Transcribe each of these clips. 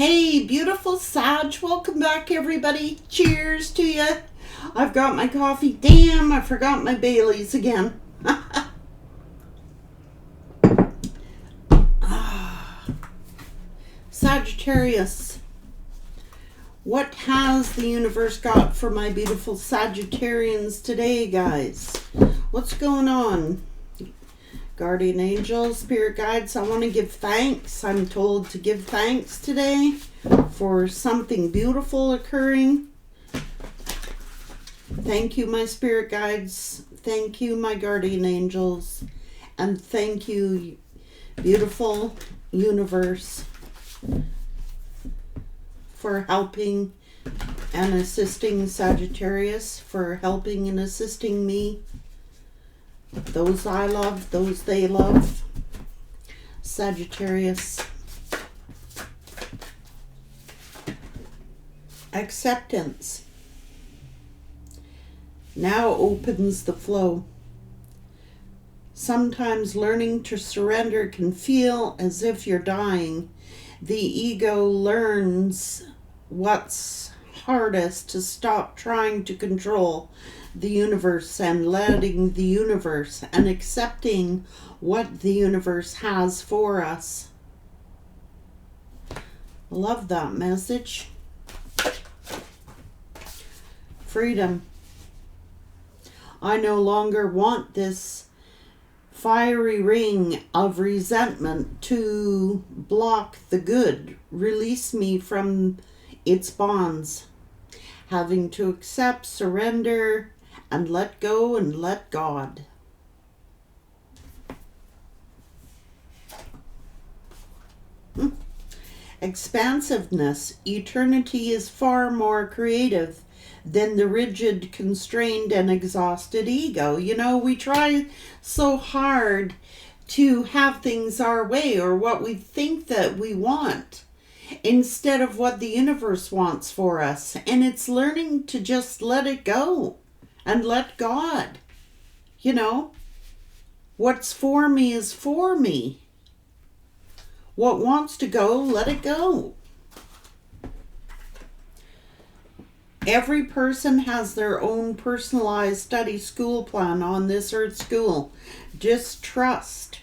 Hey, beautiful Sag. Welcome back, everybody. Cheers to you. I've got my coffee. Damn, I forgot my Baileys again. Sagittarius. What has the universe got for my beautiful Sagittarians today, guys? What's going on? Guardian angels, spirit guides, I want to give thanks. I'm told to give thanks today for something beautiful occurring. Thank you, my spirit guides. Thank you, my guardian angels. And thank you, beautiful universe, for helping and assisting Sagittarius, for helping and assisting me. Those I love, those they love. Sagittarius. Acceptance now opens the flow. Sometimes learning to surrender can feel as if you're dying. The ego learns what's hardest: to stop trying to control the universe and letting the universe and accepting what the universe has for us. Love that message. Freedom. I no longer want this fiery ring of resentment to block the good. Release me from its bonds. Having to accept, surrender, and let go and let God. Expansiveness. Eternity is far more creative than the rigid, constrained, and exhausted ego. You know, we try so hard to have things our way or what we think that we want, instead of what the universe wants for us. And it's learning to just let it go and let God. You know, what's for me is for me. What wants to go, let it go. Every person has their own personalized study school plan on this earth school. Just trust.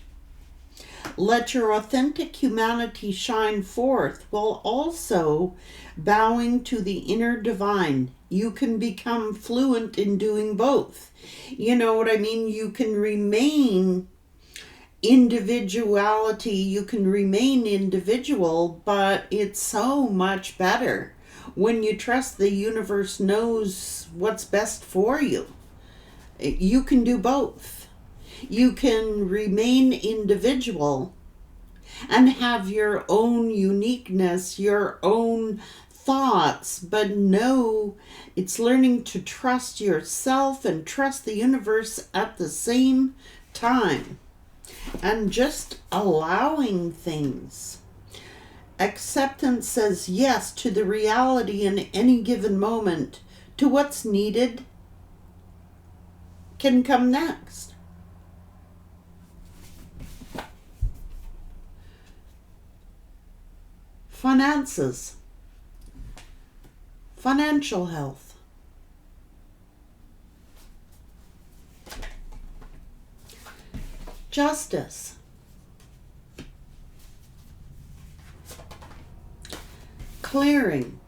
Let your authentic humanity shine forth while also bowing to the inner divine. You can become fluent in doing both. You know what I mean? You can remain individuality. You can remain individual, but it's so much better when you trust the universe knows what's best for you. You can do both. You can remain individual and have your own uniqueness, your own thoughts, but no, it's learning to trust yourself and trust the universe at the same time, and just allowing things. Acceptance says yes to the reality in any given moment, to what's needed can come next. Finances. Financial health. Justice. Clearing.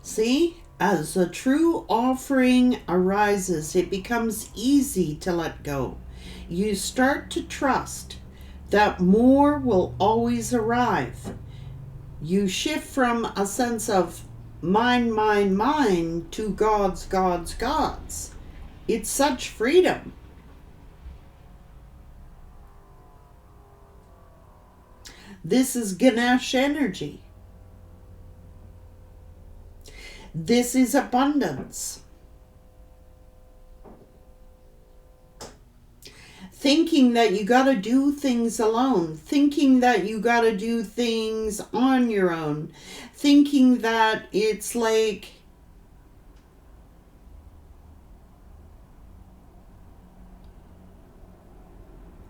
See, as a true offering arises, it becomes easy to let go. You start to trust that more will always arrive. You shift from a sense of mine, mine, mine to God's, God's, God's. It's such freedom. This is Ganesh energy. This is abundance. Thinking that you got to do things alone, thinking that you got to do things on your own, thinking that it's like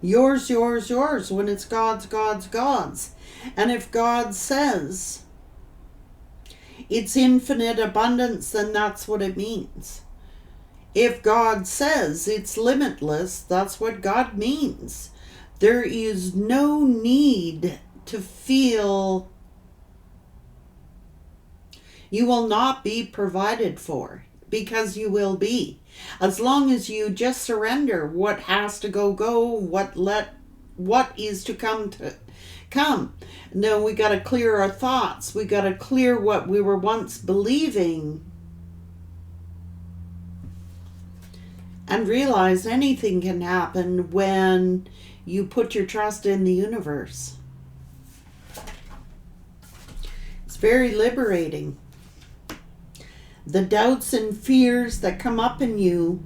Yours, yours, yours, when it's God's, God's, God's. And if God says it's infinite abundance, then that's what it means. If God says it's limitless, that's what God means. There is no need to feel you will not be provided for, because you will be. As long as you just surrender what has to go, what is to come. No, we got to clear our thoughts. We got to clear what we were once believing. And realize anything can happen when you put your trust in the universe. It's very liberating. The doubts and fears that come up in you,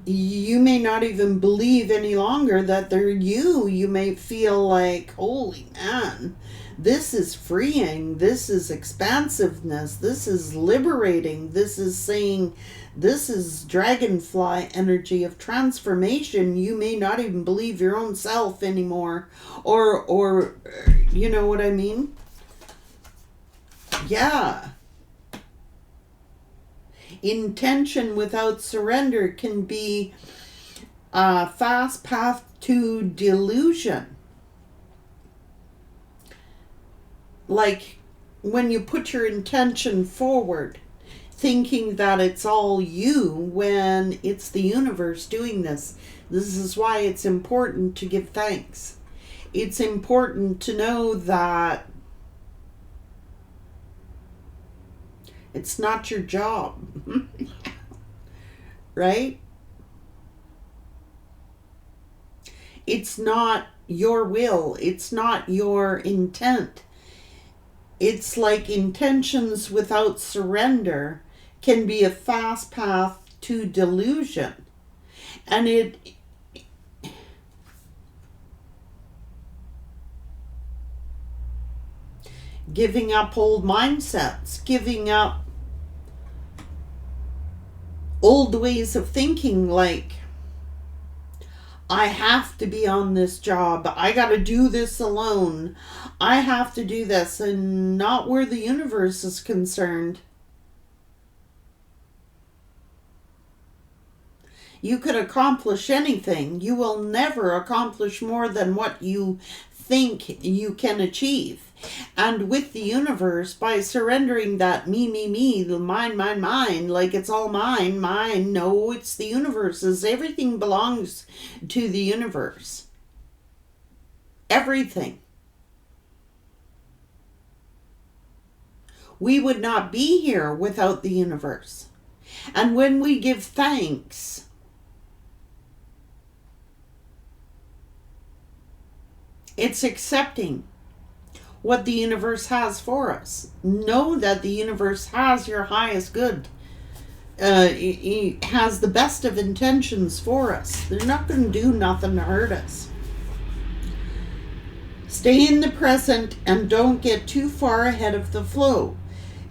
you may not even believe any longer that they're you. You may feel like, holy man, this is freeing. This is expansiveness. This is liberating. This is saying, this is dragonfly energy of transformation. You may not even believe your own self anymore. Or you know what I mean? Yeah. Intention without surrender can be a fast path to delusion. Like when you put your intention forward, thinking that it's all you when it's the universe doing this. This is why it's important to give thanks. It's important to know that it's not your job, right? It's not your will. It's not your intent. It's like intentions without surrender can be a fast path to delusion. And it giving up old mindsets, giving up old ways of thinking, like, I have to be on this job, I got to do this alone, I have to do this, and not where the universe is concerned. You could accomplish anything. You will never accomplish more than what you think you can achieve. And with the universe, by surrendering that me, the mine, like it's all mine, no, it's the universe's. Everything belongs to the universe. Everything. We would not be here without the universe. And when we give thanks, it's accepting what the universe has for us. Know that the universe has your highest good. It has the best of intentions for us. They're not going to do nothing to hurt us. Stay in the present and don't get too far ahead of the flow.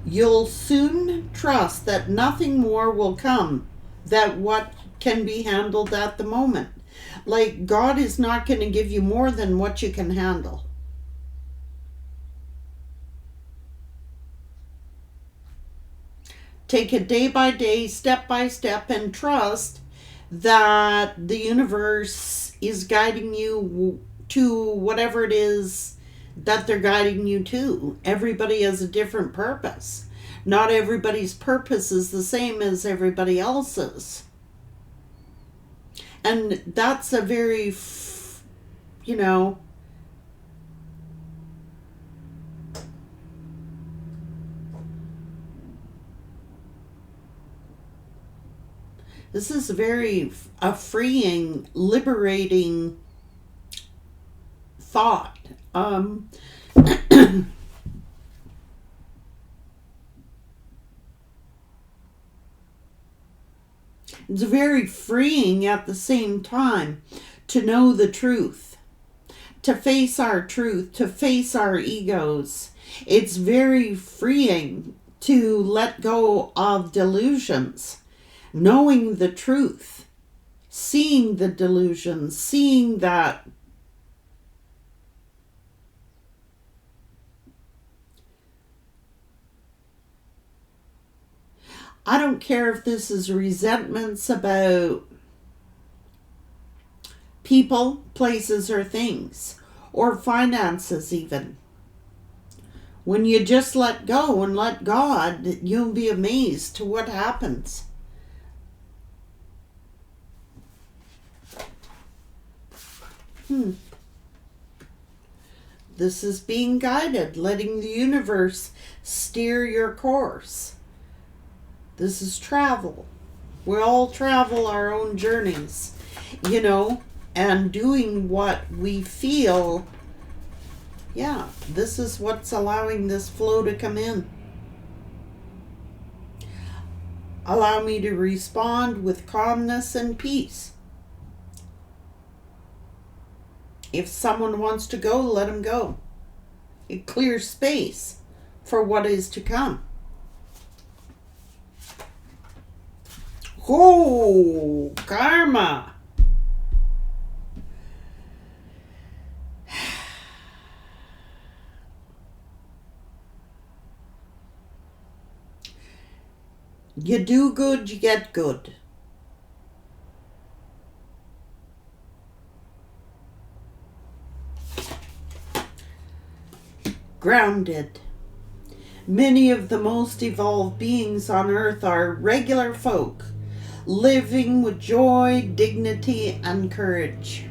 You'll soon trust that nothing more will come than what can be handled at the moment. Like, God is not going to give you more than what you can handle. Take it day by day, step by step, and trust that the universe is guiding you to whatever it is that they're guiding you to. Everybody has a different purpose. Not everybody's purpose is the same as everybody else's. And that's a very, this is a freeing, liberating thought. It's very freeing at the same time to know the truth, to face our truth, to face our egos. It's very freeing to let go of delusions, knowing the truth, seeing the delusions, seeing that I don't care if this is resentments about people, places, or things, or finances even. When you just let go and let God, you'll be amazed to what happens. This is being guided, letting the universe steer your course. This is travel. We all travel our own journeys, and doing what we feel. Yeah, this is what's allowing this flow to come in. Allow me to respond with calmness and peace. If someone wants to go, let them go. It clears space for what is to come. Oh, karma. You do good, you get good. Grounded. Many of the most evolved beings on earth are regular folk, living with joy, dignity, and courage.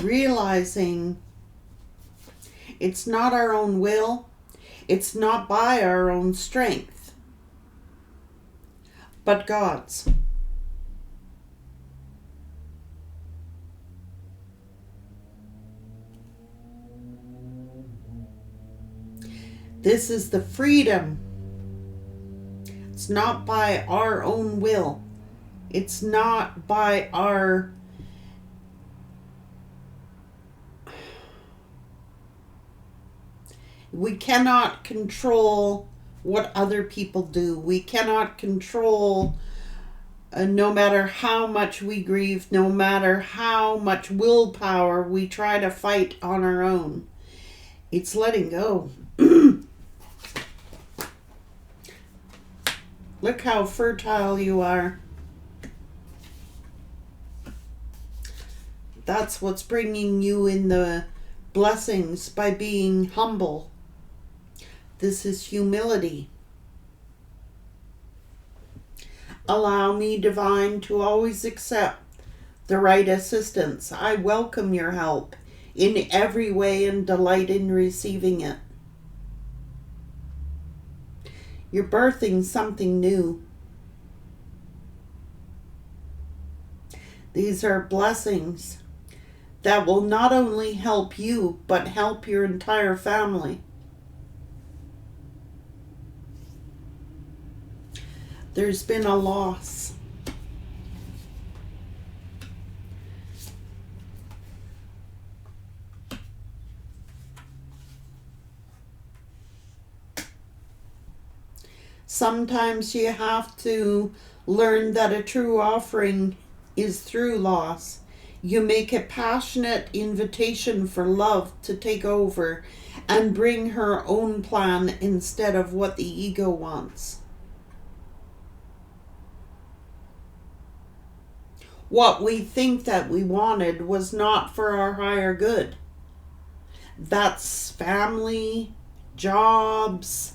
Realizing it's not our own will, it's not by our own strength, but God's. This is the freedom. It's not by our own will. It's not by our We cannot control what other people do. We cannot control, no matter how much we grieve, no matter how much willpower we try to fight on our own. It's letting go. Look how fertile you are. That's what's bringing you in the blessings, by being humble. This is humility. Allow me, divine, to always accept the right assistance. I welcome your help in every way and delight in receiving it. You're birthing something new. These are blessings that will not only help you, but help your entire family. There's been a loss. Sometimes you have to learn that a true offering is through loss. You make a passionate invitation for love to take over and bring her own plan instead of what the ego wants. What we think that we wanted was not for our higher good. That's family, jobs,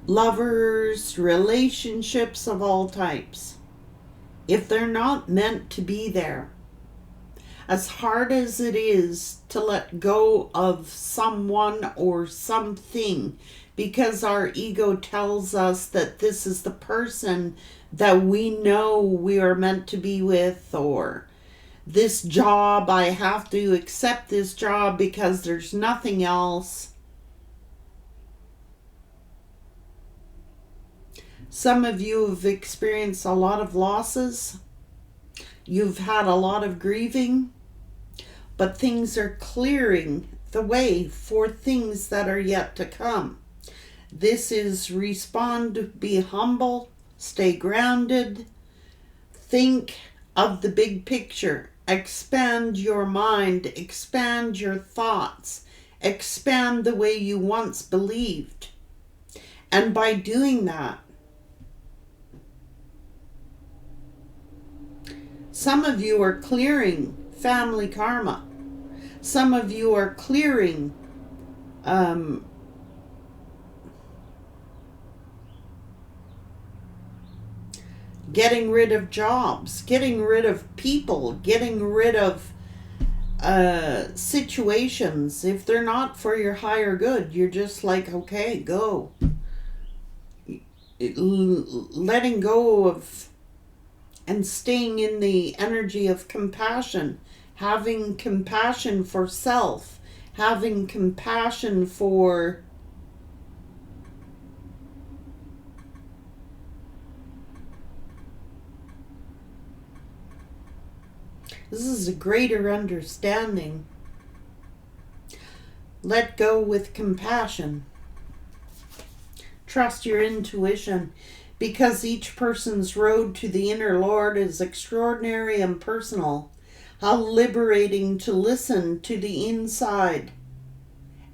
lovers, relationships of all types. If they're not meant to be there, as hard as it is to let go of someone or something, because our ego tells us that this is the person that we know we are meant to be with, or this job, I have to accept this job because there's nothing else. Some of you have experienced a lot of losses. You've had a lot of grieving, but things are clearing the way for things that are yet to come. This is respond, be humble, stay grounded, think of the big picture, expand your mind, expand your thoughts, expand the way you once believed. And by doing that, some of you are clearing family karma. Some of you are clearing getting rid of jobs, getting rid of people, getting rid of situations. If they're not for your higher good, you're just like, okay, go. Letting go of and staying in the energy of compassion, having compassion for self, having compassion for this is a greater understanding. Let go with compassion. Trust your intuition, because each person's road to the inner Lord is extraordinary and personal. How liberating to listen to the inside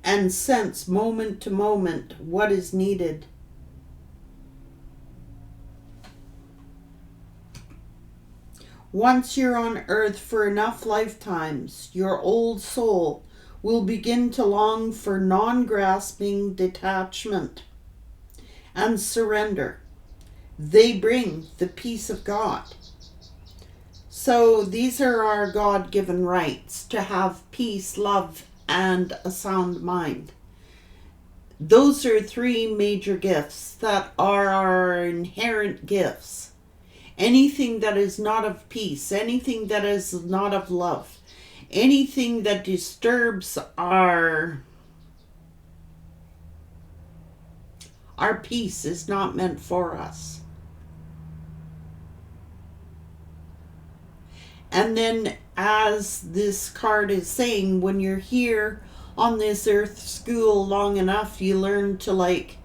and sense moment to moment what is needed. Once you're on earth for enough lifetimes, your old soul will begin to long for non-grasping detachment and surrender. They bring the peace of God. So these are our God-given rights, to have peace, love, and a sound mind. Those are three major gifts that are our inherent gifts. Anything that is not of peace, anything that is not of love, anything that disturbs our peace is not meant for us. And then, as this card is saying, when you're here on this earth school long enough, you learn to, like,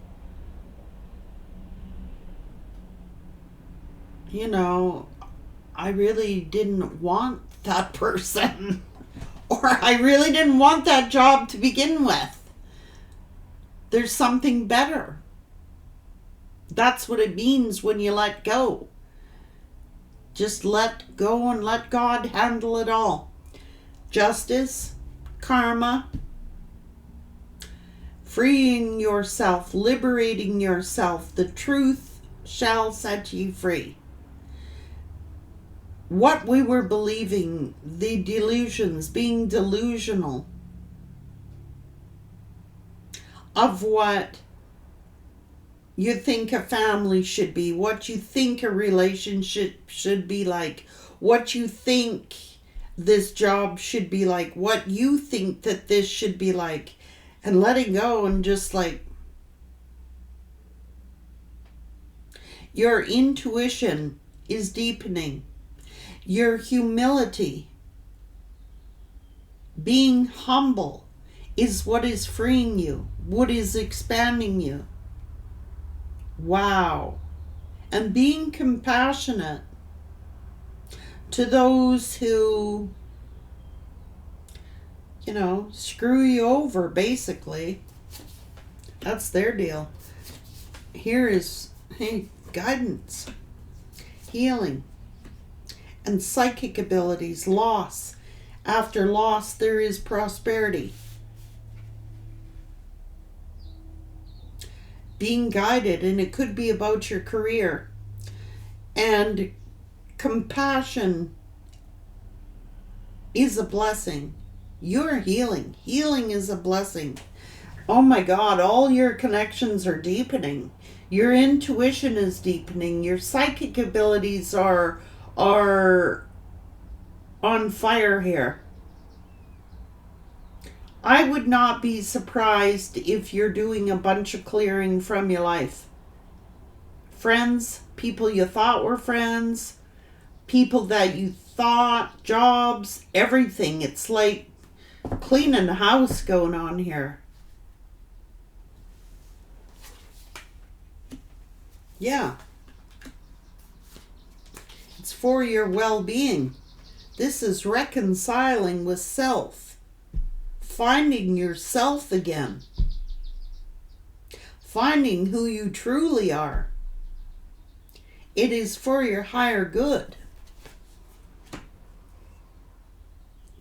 you know, I really didn't want that person. Or I really didn't want that job to begin with. There's something better. That's what it means when you let go. Just let go and let God handle it all. Justice, karma, freeing yourself, liberating yourself. The truth shall set you free. What we were believing, the delusions, being delusional of what you think a family should be, what you think a relationship should be like, what you think this job should be like, what you think that this should be like, and letting go and just like, your intuition is deepening. Your humility, being humble, is what is freeing you, what is expanding you. Wow. And being compassionate to those who, you know, screw you over, basically. That's their deal. Here is, hey, guidance, healing, and psychic abilities, loss. After loss, there is prosperity. Being guided, and it could be about your career. And compassion is a blessing. You're healing. Healing is a blessing. Oh my God, all your connections are deepening. Your intuition is deepening. Your psychic abilities are on fire here. I would not be surprised if you're doing a bunch of clearing from your life. Friends, people you thought were friends, people that you thought, jobs, everything. It's like cleaning the house going on here. Yeah. It's for your well-being. This is reconciling with self. Finding yourself again. Finding who you truly are. It is for your higher good.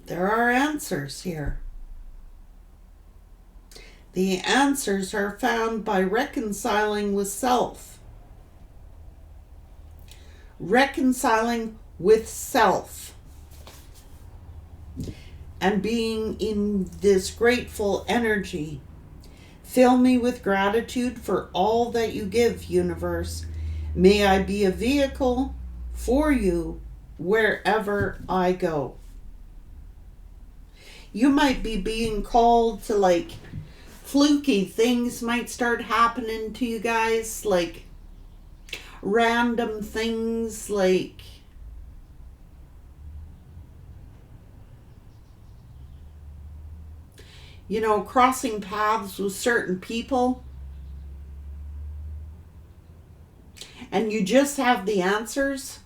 There are answers here. The answers are found by reconciling with self. Reconciling with self. And being in this grateful energy. Fill me with gratitude for all that you give, universe. May I be a vehicle for you wherever I go. You might be being called to, like, fluky things might start happening to you guys, like random things, like crossing paths with certain people, and you just have the answers.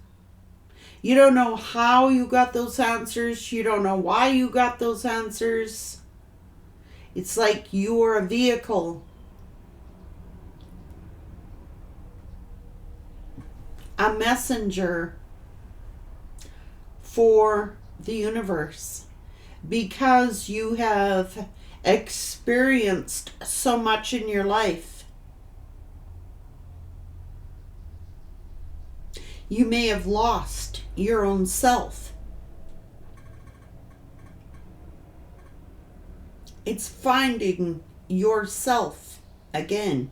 You don't know how you got those answers. You don't know why you got those answers. It's like you are a vehicle. A messenger for the universe. Because you have experienced so much in your life. You may have lost your own self. It's finding yourself again.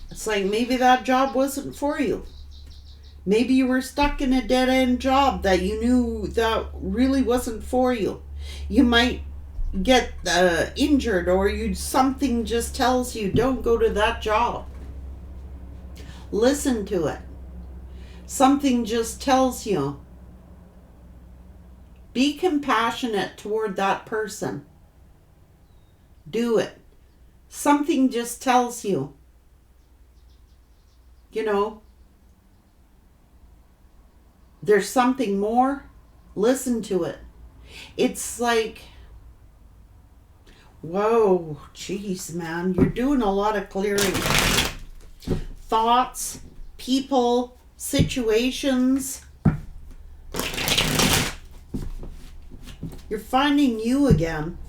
It's like maybe that job wasn't for you. Maybe you were stuck in a dead-end job that you knew that really wasn't for you. You might get injured, or something just tells you don't go to that job. Listen to it. Something just tells you be compassionate toward that person. Do it. Something just tells you, there's something more. Listen to it. It's like, whoa, jeez, man, you're doing a lot of clearing. Thoughts, people, situations. You're finding you again.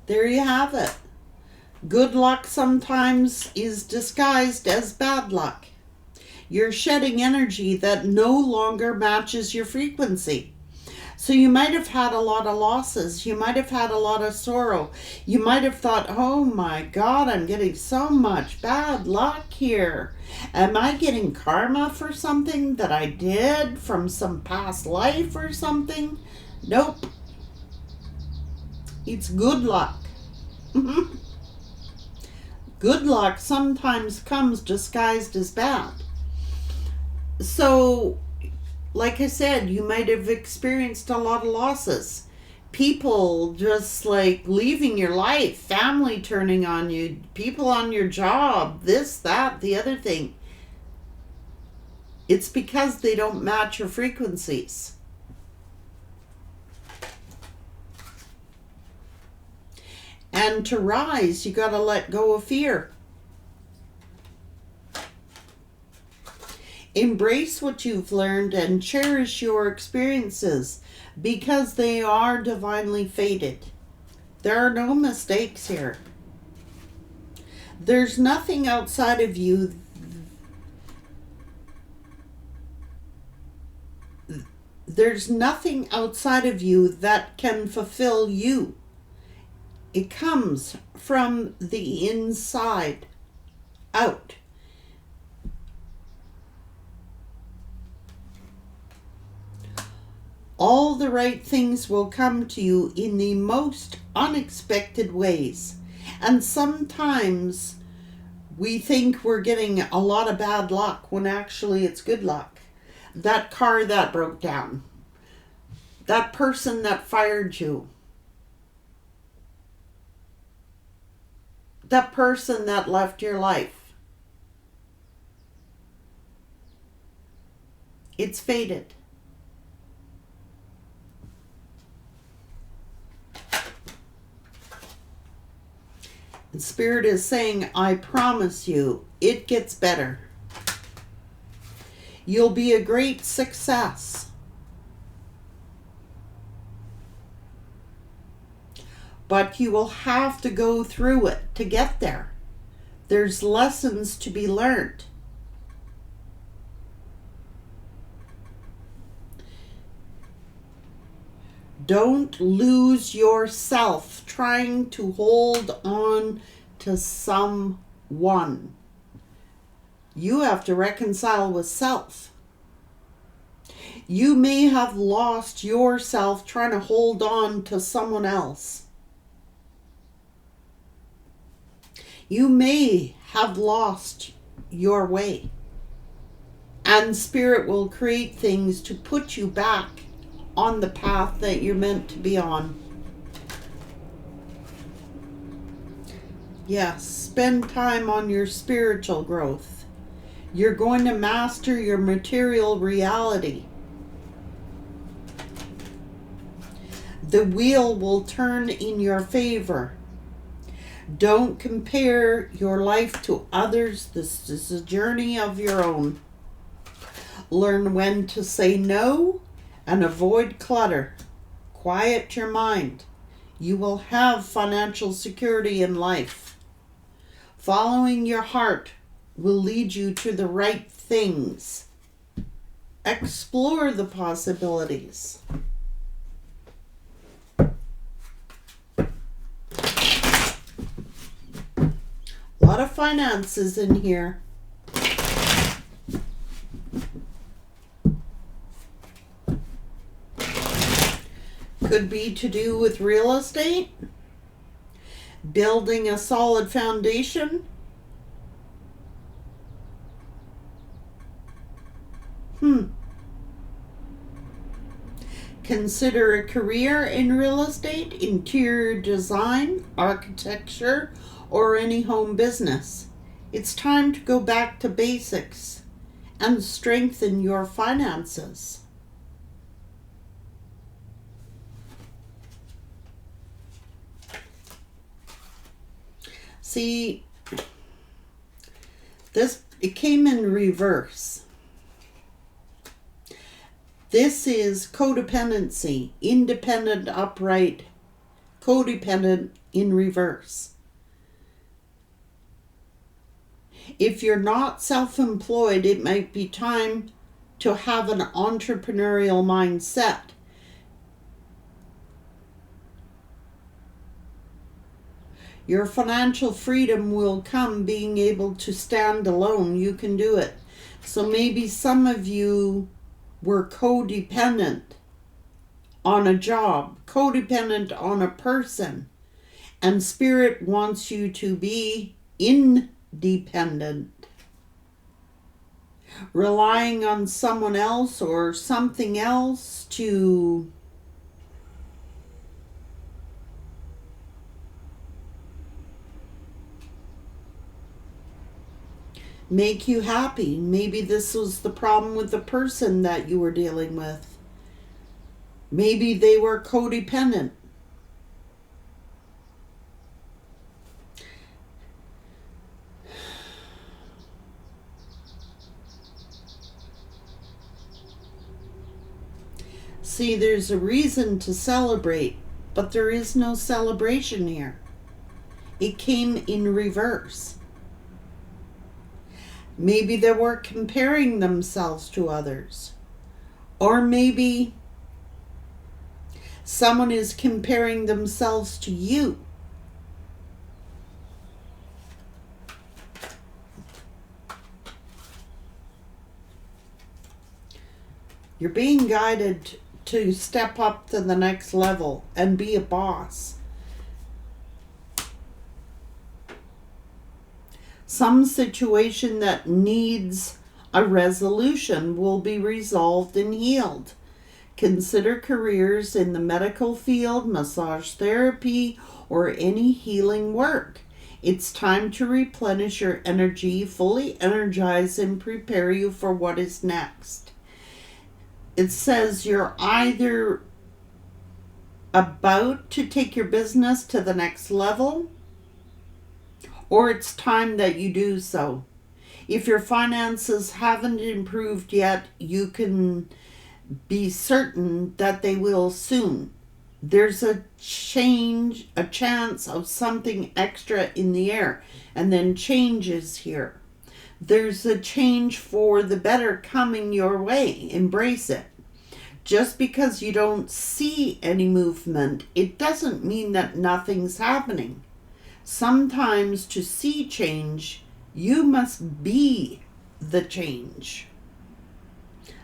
There you have it. Good luck sometimes is disguised as bad luck. You're shedding energy that no longer matches your frequency. So you might have had a lot of losses. You might have had a lot of sorrow. You might have thought, oh my God, I'm getting so much bad luck here. Am I getting karma for something that I did from some past life or something? Nope. It's good luck. Good luck sometimes comes disguised as bad. So, like I said, you might have experienced a lot of losses. People just like leaving your life, family turning on you, people on your job, this, that, the other thing. It's because they don't match your frequencies. And to rise, you got to let go of fear. Embrace what you've learned and cherish your experiences because they are divinely fated. There are no mistakes here. There's nothing outside of you. There's nothing outside of you that can fulfill you. It comes from the inside out. All the right things will come to you in the most unexpected ways. And sometimes we think we're getting a lot of bad luck when actually it's good luck. That car that broke down. That person that fired you. That person that left your life. It's fated. And Spirit is saying, I promise you, it gets better. You'll be a great success. But you will have to go through it to get there. There's lessons to be learned. Don't lose yourself trying to hold on to someone. You have to reconcile with self. You may have lost yourself trying to hold on to someone else. You may have lost your way. And Spirit will create things to put you back on the path that you're meant to be on. Yes, spend time on your spiritual growth. You're going to master your material reality. The wheel will turn in your favor. Don't compare your life to others. This is a journey of your own. Learn when to say no and avoid clutter. Quiet your mind. You will have financial security in life. Following your heart will lead you to the right things. Explore the possibilities. A lot of finances in here. Could be to do with real estate, building a solid foundation. Consider a career in real estate, interior design, architecture, or any home business. It's time to go back to basics and strengthen your finances. See, it came in reverse. This is codependency, independent, upright, codependent in reverse. If you're not self-employed, it might be time to have an entrepreneurial mindset. Your financial freedom will come being able to stand alone. You can do it. So maybe some of you were codependent on a job, codependent on a person, and Spirit wants you to be independent. Relying on someone else or something else to make you happy. Maybe this was the problem with the person that you were dealing with. Maybe they were codependent. See, there's a reason to celebrate, but there is no celebration here. It came in reverse. Maybe they were comparing themselves to others. Or maybe someone is comparing themselves to you. You're being guided to step up to the next level and be a boss. Some situation that needs a resolution will be resolved and healed. Consider careers in the medical field, massage therapy, or any healing work. It's time to replenish your energy, fully energize, and prepare you for what is next. It says you're either about to take your business to the next level, or it's time that you do so. If your finances haven't improved yet, you can be certain that they will soon. There's a chance of something extra in the air, and then changes here. There's a change for the better coming your way. Embrace it. Just because you don't see any movement, it doesn't mean that nothing's happening. Sometimes to see change, you must be the change.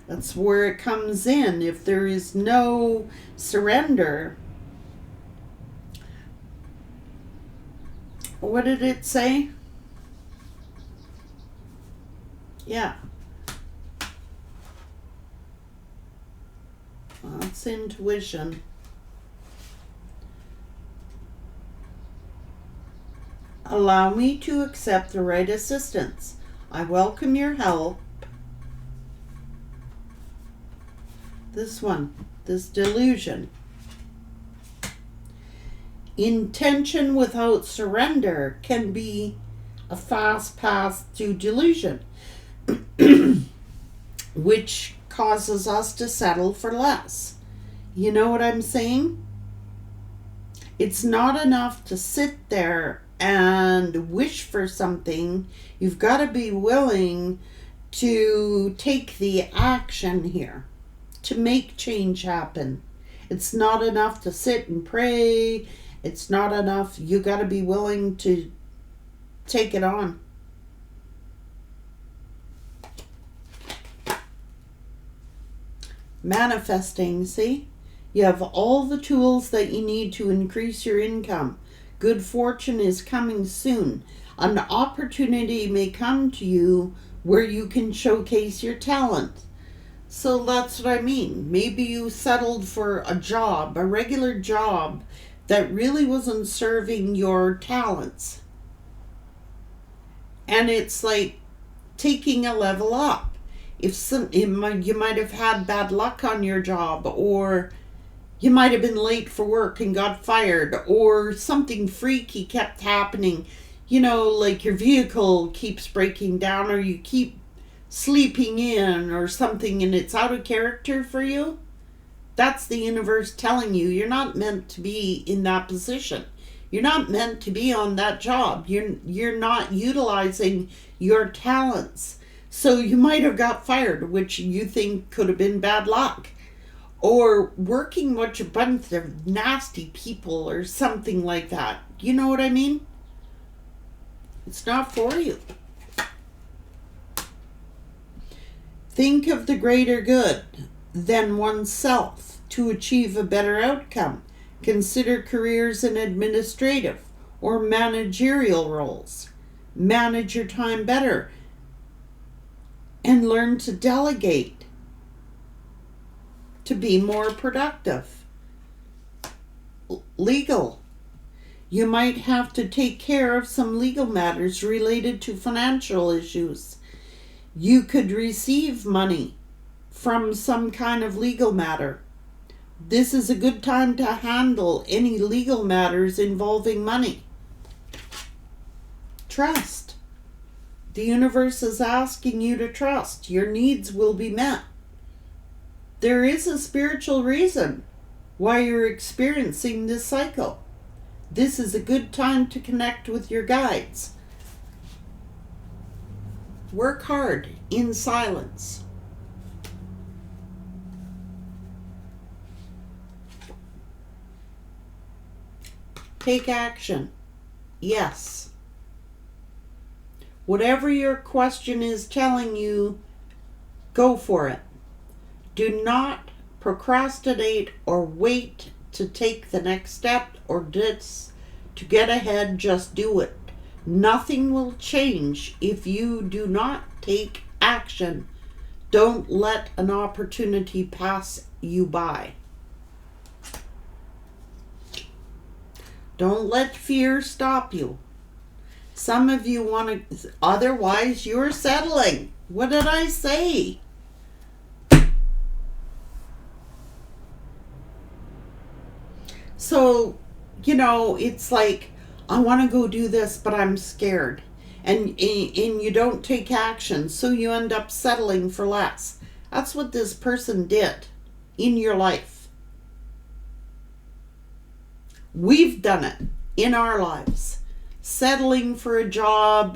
That's where it comes in. If there is no surrender, what did it say? Yeah. That's intuition. Allow me to accept the right assistance. I welcome your help. This one, this delusion. Intention without surrender can be a fast path to delusion, which causes us to settle for less. You know what I'm saying? It's not enough to sit there and wish for something. You've got to be willing to take the action here to make change happen. It's not enough to sit and pray. It's not enough. You got to be willing to take it on. Manifesting, see? You have all the tools that you need to increase your income. Good fortune is coming soon. An opportunity may come to you where you can showcase your talent. So that's what I mean. Maybe you settled for a job, a regular job that really wasn't serving your talents. And it's like taking a level up. You might have had bad luck on your job, or you might have been late for work and got fired, or something freaky kept happening. You know, like your vehicle keeps breaking down, or you keep sleeping in or something, and it's out of character for you. That's the universe telling you you're not meant to be in that position. You're not meant to be on that job. You're not utilizing your talents. So you might have got fired, which you think could have been bad luck. Or working with a bunch of nasty people or something like that. You know what I mean? It's not for you. Think of the greater good than oneself to achieve a better outcome. Consider careers in administrative or managerial roles. Manage your time better and learn to delegate to be more productive. Legal. You might have to take care of some legal matters related to financial issues. You could receive money from some kind of legal matter. This is a good time to handle any legal matters involving money. Trust. The universe is asking you to trust. Your needs will be met. There is a spiritual reason why you're experiencing this cycle. This is a good time to connect with your guides. Work hard in silence. Take action. Yes. Whatever your question is telling you, go for it. Do not procrastinate or wait to take the next step or to get ahead, just do it. Nothing will change if you do not take action. Don't let an opportunity pass you by. Don't let fear stop you. Some of you want to, otherwise you're settling. What did I say? So, it's like, I want to go do this, but I'm scared. And you don't take action, so you end up settling for less. That's what this person did in your life. We've done it in our lives. Settling for a job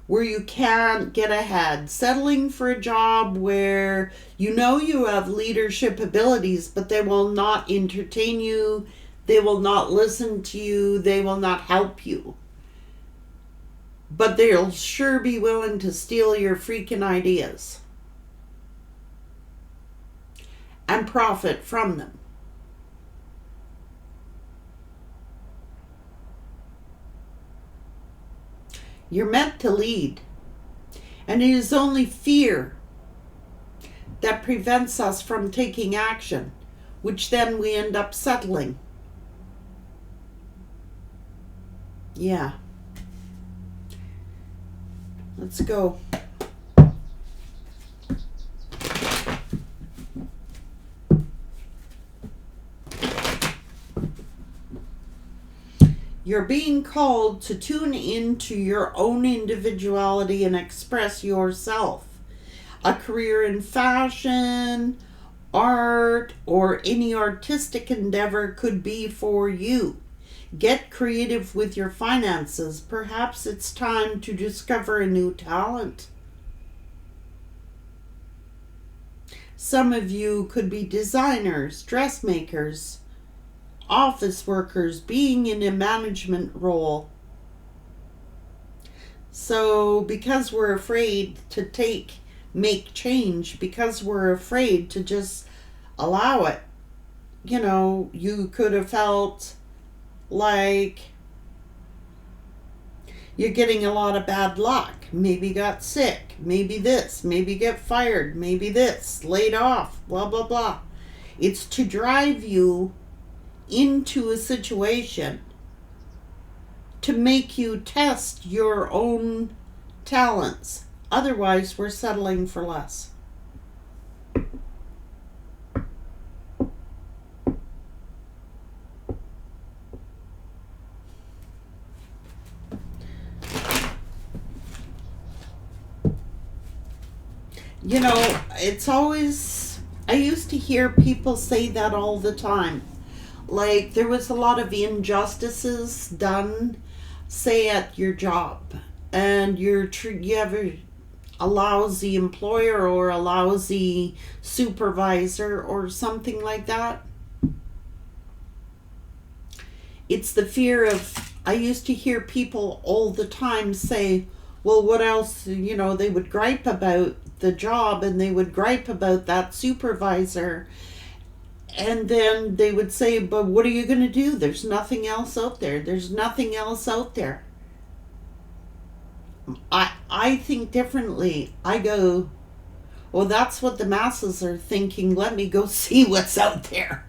where you can't get ahead. Settling for a job where you have leadership abilities, but they will not entertain you. They will not listen to you. They will not help you. But they'll sure be willing to steal your freaking ideas and profit from them. You're meant to lead. And it is only fear that prevents us from taking action, which then we end up settling. Yeah. Let's go. You're being called to tune into your own individuality and express yourself. A career in fashion, art, or any artistic endeavor could be for you. Get creative with your finances. Perhaps it's time to discover a new talent. Some of you could be designers, dressmakers, office workers, being in a management role. So because we're afraid to make change, because we're afraid to just allow it, you could have felt like you're getting a lot of bad luck. Maybe got sick, maybe this, maybe get fired, maybe this, laid off, blah, blah, blah. It's to drive you into a situation to make you test your own talents. Otherwise, we're settling for less. It's always, I used to hear people say that all the time. Like, there was a lot of injustices done, say, at your job, and you have a lousy employer or a lousy supervisor or something like that. It's the fear of, I used to hear people all the time say, well, what else, they would gripe about the job and they would gripe about that supervisor. And then they would say, but what are you going to do? There's nothing else out there. There's nothing else out there. I think differently. I go, well, that's what the masses are thinking. Let me go see what's out there.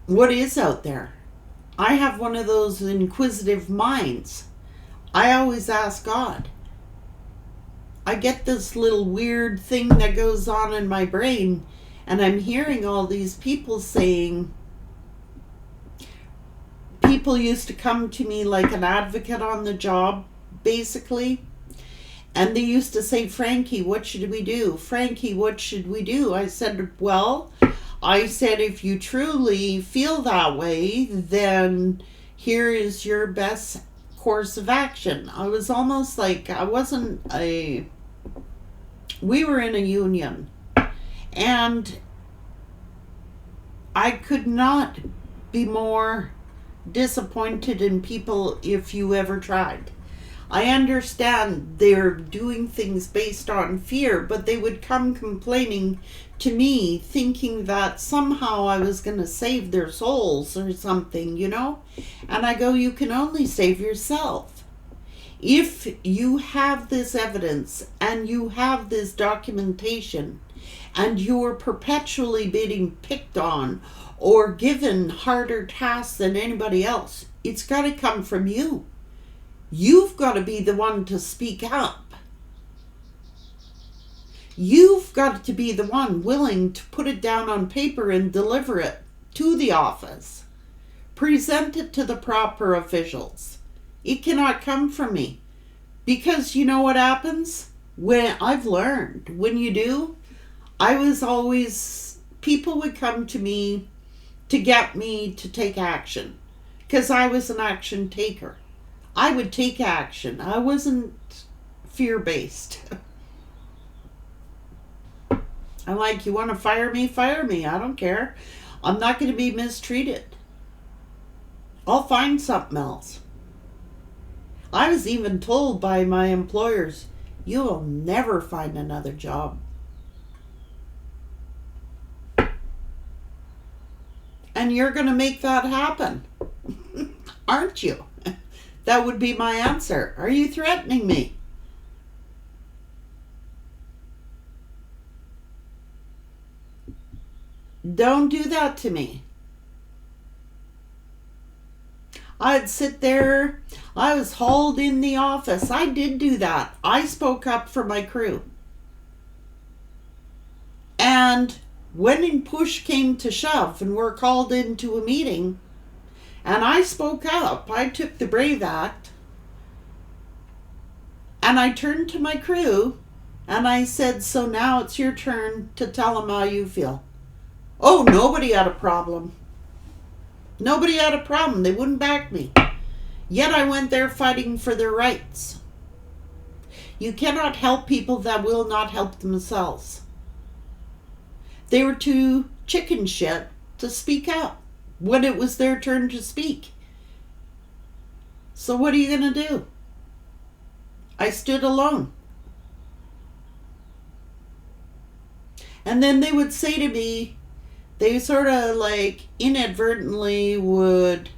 What is out there? I have one of those inquisitive minds. I always ask God. I get this little weird thing that goes on in my brain, and I'm hearing all these people saying, people used to come to me like an advocate on the job, basically. And they used to say, Frankie, what should we do? Frankie, what should we do? I said, if you truly feel that way, then here is your best course of action. I was almost like, we were in a union. And I could not be more disappointed in people if you ever tried. I understand they're doing things based on fear, but they would come complaining to me thinking that somehow I was going to save their souls or something, you know? And I go, you can only save yourself. If you have this evidence and you have this documentation and you're perpetually being picked on or given harder tasks than anybody else, it's got to come from you. You've got to be the one to speak up. You've got to be the one willing to put it down on paper and deliver it to the office. Present it to the proper officials. It cannot come from me. Because you know what happens? When I've learned, when you do, people would come to me to get me to take action. Because I was an action taker. I would take action. I wasn't fear-based. I'm like, you want to fire me? Fire me. I don't care. I'm not going to be mistreated. I'll find something else. I was even told by my employers, you will never find another job. And you're going to make that happen. Aren't you? That would be my answer. Are you threatening me? Don't do that to me. I'd sit there. I was hauled in the office. I did do that. I spoke up for my crew. And when push came to shove and we're called into a meeting, and I spoke up, I took the brave act, and I turned to my crew and I said, so now it's your turn to tell them how you feel. Oh, nobody had a problem. Nobody had a problem. They wouldn't back me. Yet I went there fighting for their rights. You cannot help people that will not help themselves. They were too chicken shit to speak up when it was their turn to speak. So what are you going to do? I stood alone. And then they would say to me, they sort of like inadvertently would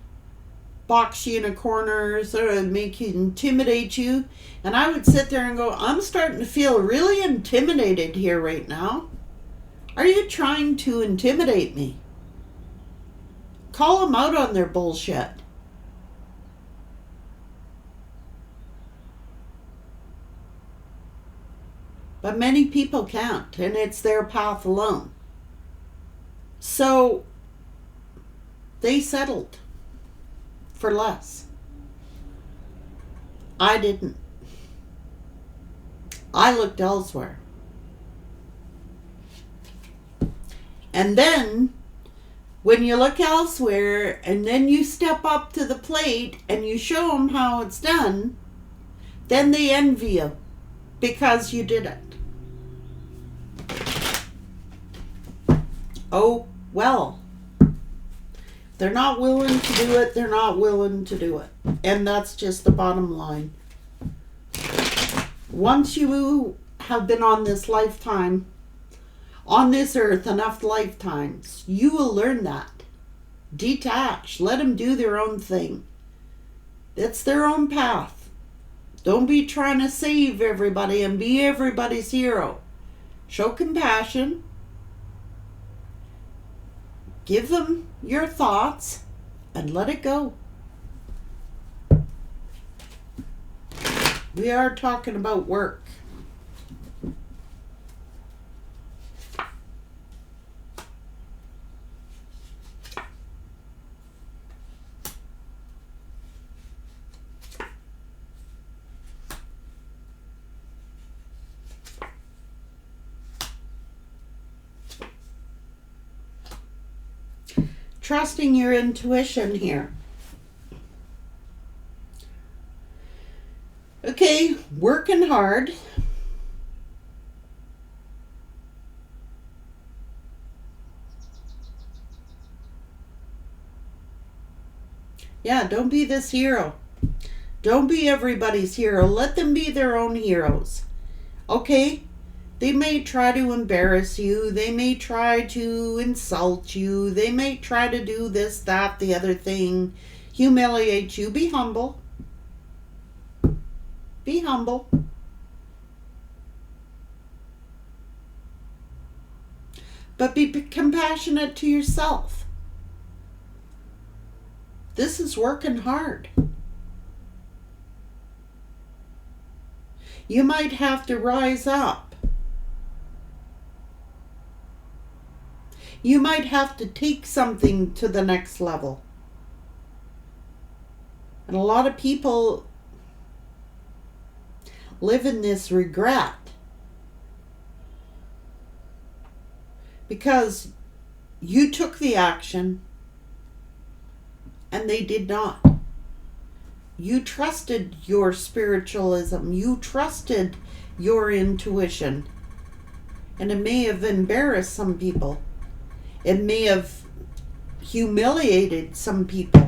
box you in a corner, sort of make you, intimidate you. And I would sit there and go, I'm starting to feel really intimidated here right now. Are you trying to intimidate me? Call them out on their bullshit. But many people can't, and it's their path alone. So they settled for less. I didn't. I looked elsewhere. And then when you look elsewhere and then you step up to the plate and you show them how it's done, then they envy you because you did it. Oh, well. They're not willing to do it. They're not willing to do it. And that's just the bottom line. Once you have been on this lifetime, on this earth enough lifetimes, you will learn that. Detach. Let them do their own thing. It's their own path. Don't be trying to save everybody and be everybody's hero. Show compassion. Give them your thoughts and let it go. We are talking about work. Trusting your intuition here. Okay, working hard. Yeah, don't be this hero. Don't be everybody's hero. Let them be their own heroes. Okay? They may try to embarrass you. They may try to insult you. They may try to do this, that, the other thing. Humiliate you. Be humble. Be humble. But be compassionate to yourself. This is working hard. You might have to rise up. You might have to take something to the next level. And a lot of people live in this regret because you took the action and they did not. You trusted your spiritualism. You trusted your intuition. And it may have embarrassed some people. It may have humiliated some people.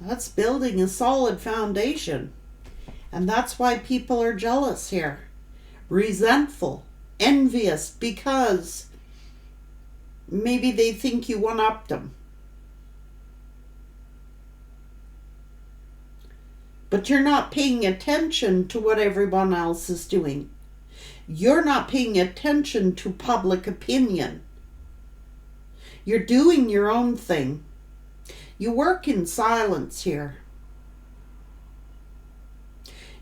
That's building a solid foundation. And that's why people are jealous here. Resentful, envious, because maybe they think you one-upped them. But you're not paying attention to what everyone else is doing. You're not paying attention to public opinion. You're doing your own thing. You work in silence here.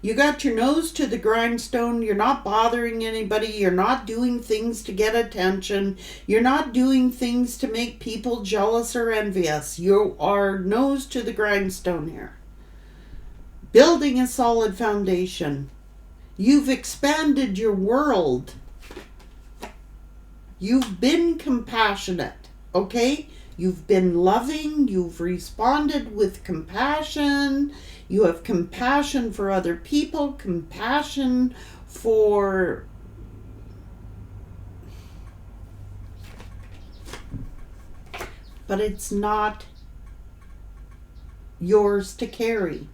You got your nose to the grindstone. You're not bothering anybody. You're not doing things to get attention. You're not doing things to make people jealous or envious. You are nose to the grindstone here. Building a solid foundation. You've expanded your world. You've been compassionate, okay? You've been loving, you've responded with compassion, you have compassion for other people, compassion for but it's not yours to carry.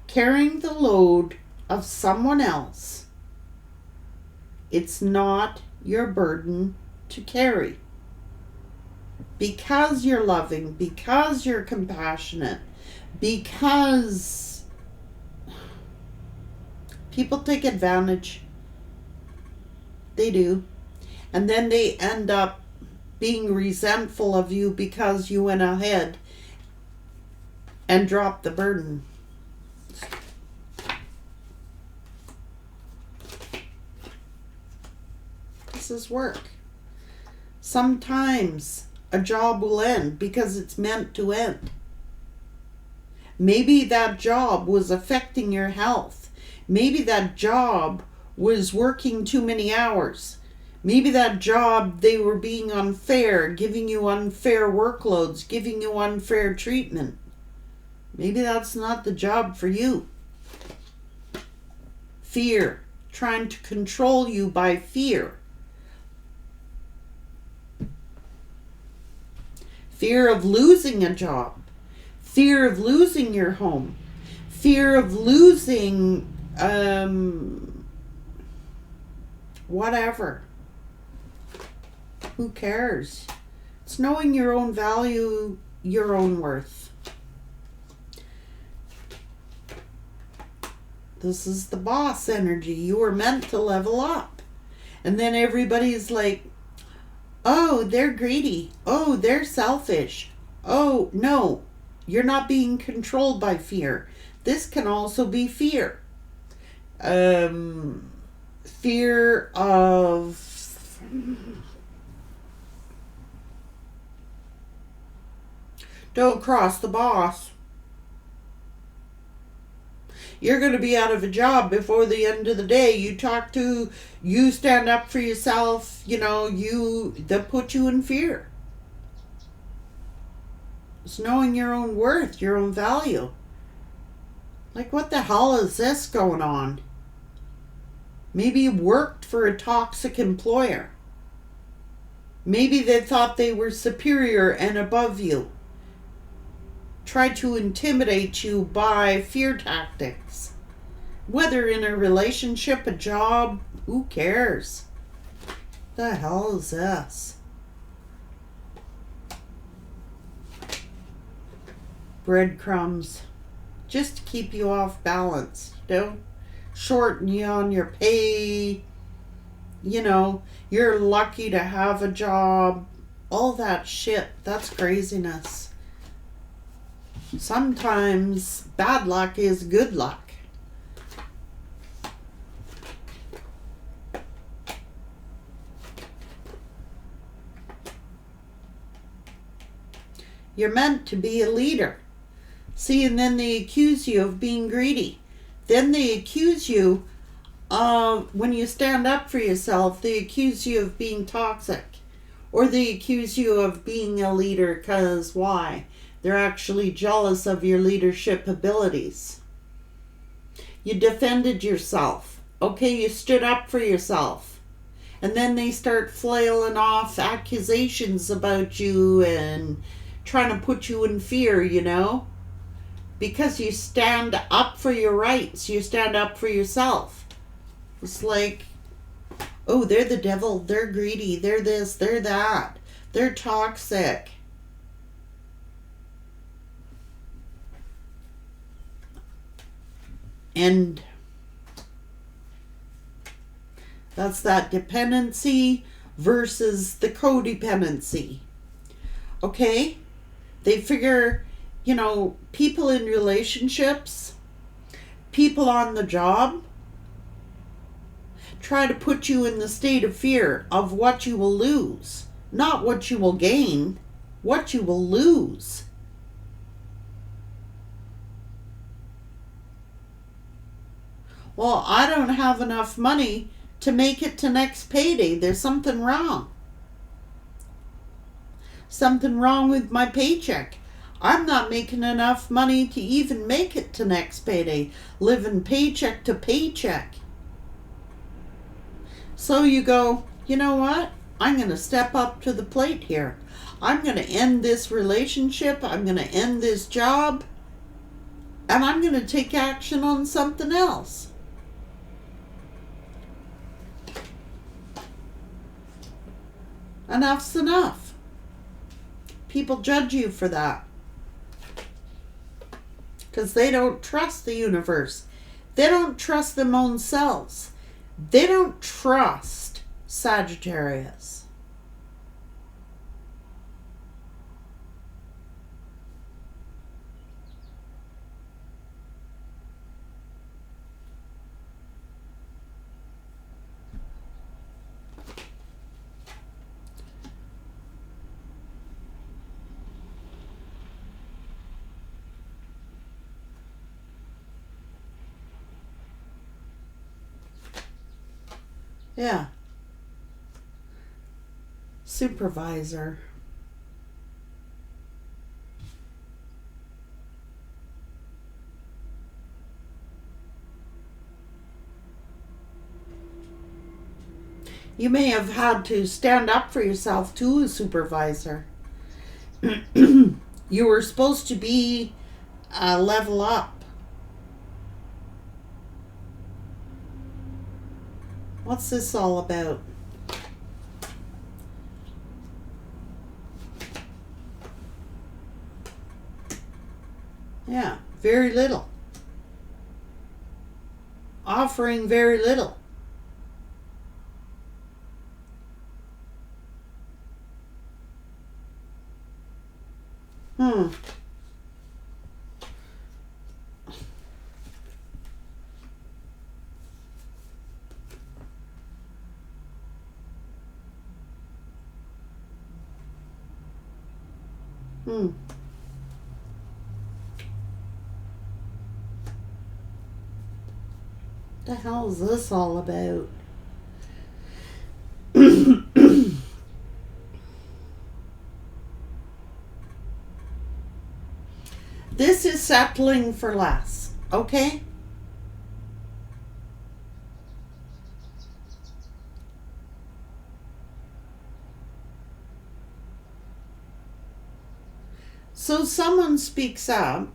Carrying the load of someone else, it's not your burden to carry. Because you're loving, because you're compassionate, because people take advantage. They do. And then they end up being resentful of you because you went ahead and dropped the burden. This is work. Sometimes a job will end because it's meant to end. Maybe that job was affecting your health. Maybe that job was working too many hours. Maybe that job, they were being unfair, giving you unfair workloads, giving you unfair treatment. Maybe that's not the job for you. Fear, trying to control you by fear. Fear of losing a job, fear of losing your home, fear of losing whatever. Who cares? It's knowing your own value, your own worth. This is the boss energy. You were meant to level up. And then everybody's like, oh, they're greedy. Oh, they're selfish. Oh, no, you're not being controlled by fear. This can also be fear. Fear of... Don't cross the boss. You're going to be out of a job before the end of the day. You stand up for yourself, they'll put you in fear. It's knowing your own worth, your own value. Like, what the hell is this going on? Maybe you worked for a toxic employer. Maybe they thought they were superior and above you. Tried to intimidate you by fear tactics. Whether in a relationship, a job, who cares? The hell is this? Breadcrumbs. Just to keep you off balance. Don't shorten you on your pay. You know, you're lucky to have a job. All that shit. That's craziness. Sometimes bad luck is good luck. You're meant to be a leader. See, and then they accuse you of being greedy. Then they accuse you of, when you stand up for yourself, they accuse you of being toxic. Or they accuse you of being a leader because why? They're actually jealous of your leadership abilities. You defended yourself. Okay, you stood up for yourself. And then they start flailing off accusations about you and trying to put you in fear, you know? Because you stand up for your rights. You stand up for yourself. It's like, oh, they're the devil. They're greedy. They're this. They're that. They're toxic. And that's that dependency versus the codependency. Okay? They figure, you know, people in relationships, people on the job, try to put you in the state of fear of what you will lose. Not what you will gain, what you will lose. Well, I don't have enough money to make it to next payday. There's something wrong. Something wrong with my paycheck. I'm not making enough money to even make it to next payday. Living paycheck to paycheck. So you go, you know what? I'm going to step up to the plate here. I'm going to end this relationship. I'm going to end this job. And I'm going to take action on something else. Enough's enough. People judge you for that. Because they don't trust the universe. They don't trust their own selves. They don't trust Sagittarius. Yeah. Supervisor. You may have had to stand up for yourself to a supervisor. You were supposed to be a level up. What's this all about? Yeah, very little. Offering very little. Hmm. The hell is this all about? This is settling for less, okay? So someone speaks up.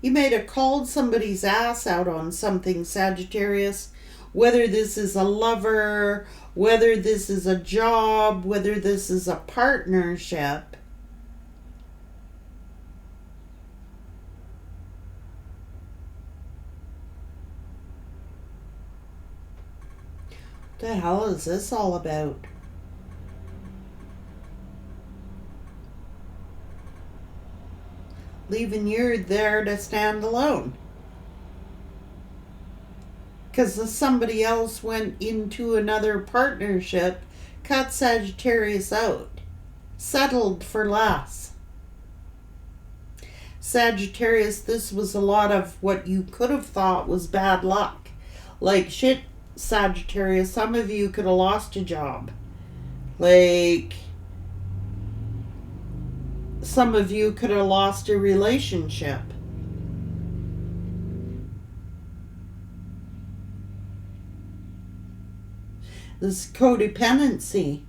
You might have called somebody's ass out on something, Sagittarius. Whether this is a lover, whether this is a job, whether this is a partnership. What the hell is this all about? Leaving you there to stand alone. Because somebody else went into another partnership, cut Sagittarius out, settled for less. Sagittarius, this was a lot of what you could have thought was bad luck. Like, shit, Sagittarius, some of you could have lost a job. Like, some of you could have lost a relationship. This codependency.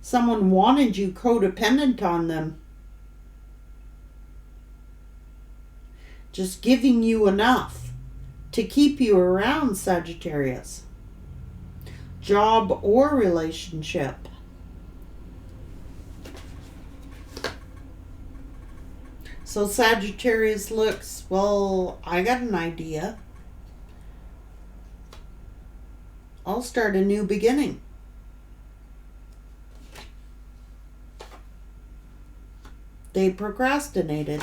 Someone wanted you codependent on them. Just giving you enough to keep you around, Sagittarius. Job or relationship. So Sagittarius looks, well, I got an idea. I'll start a new beginning. They procrastinated.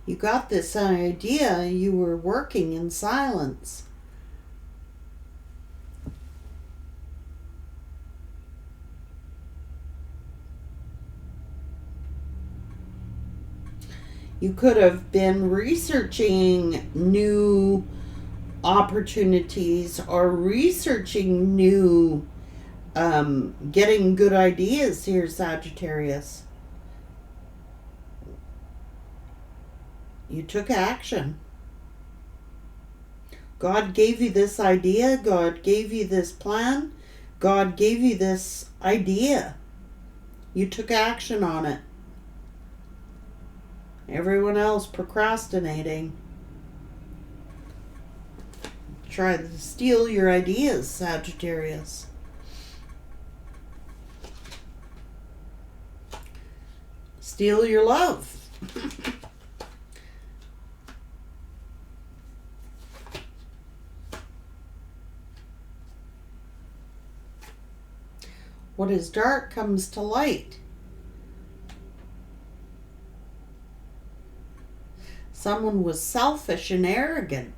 You got this idea, you were working in silence. You could have been researching new opportunities or researching new, getting good ideas here, Sagittarius. You took action. God gave you this idea. God gave you this plan. God gave you this idea. You took action on it. Everyone else procrastinating. Try to steal your ideas, Sagittarius. Steal your love. What is dark comes to light. Someone was selfish and arrogant.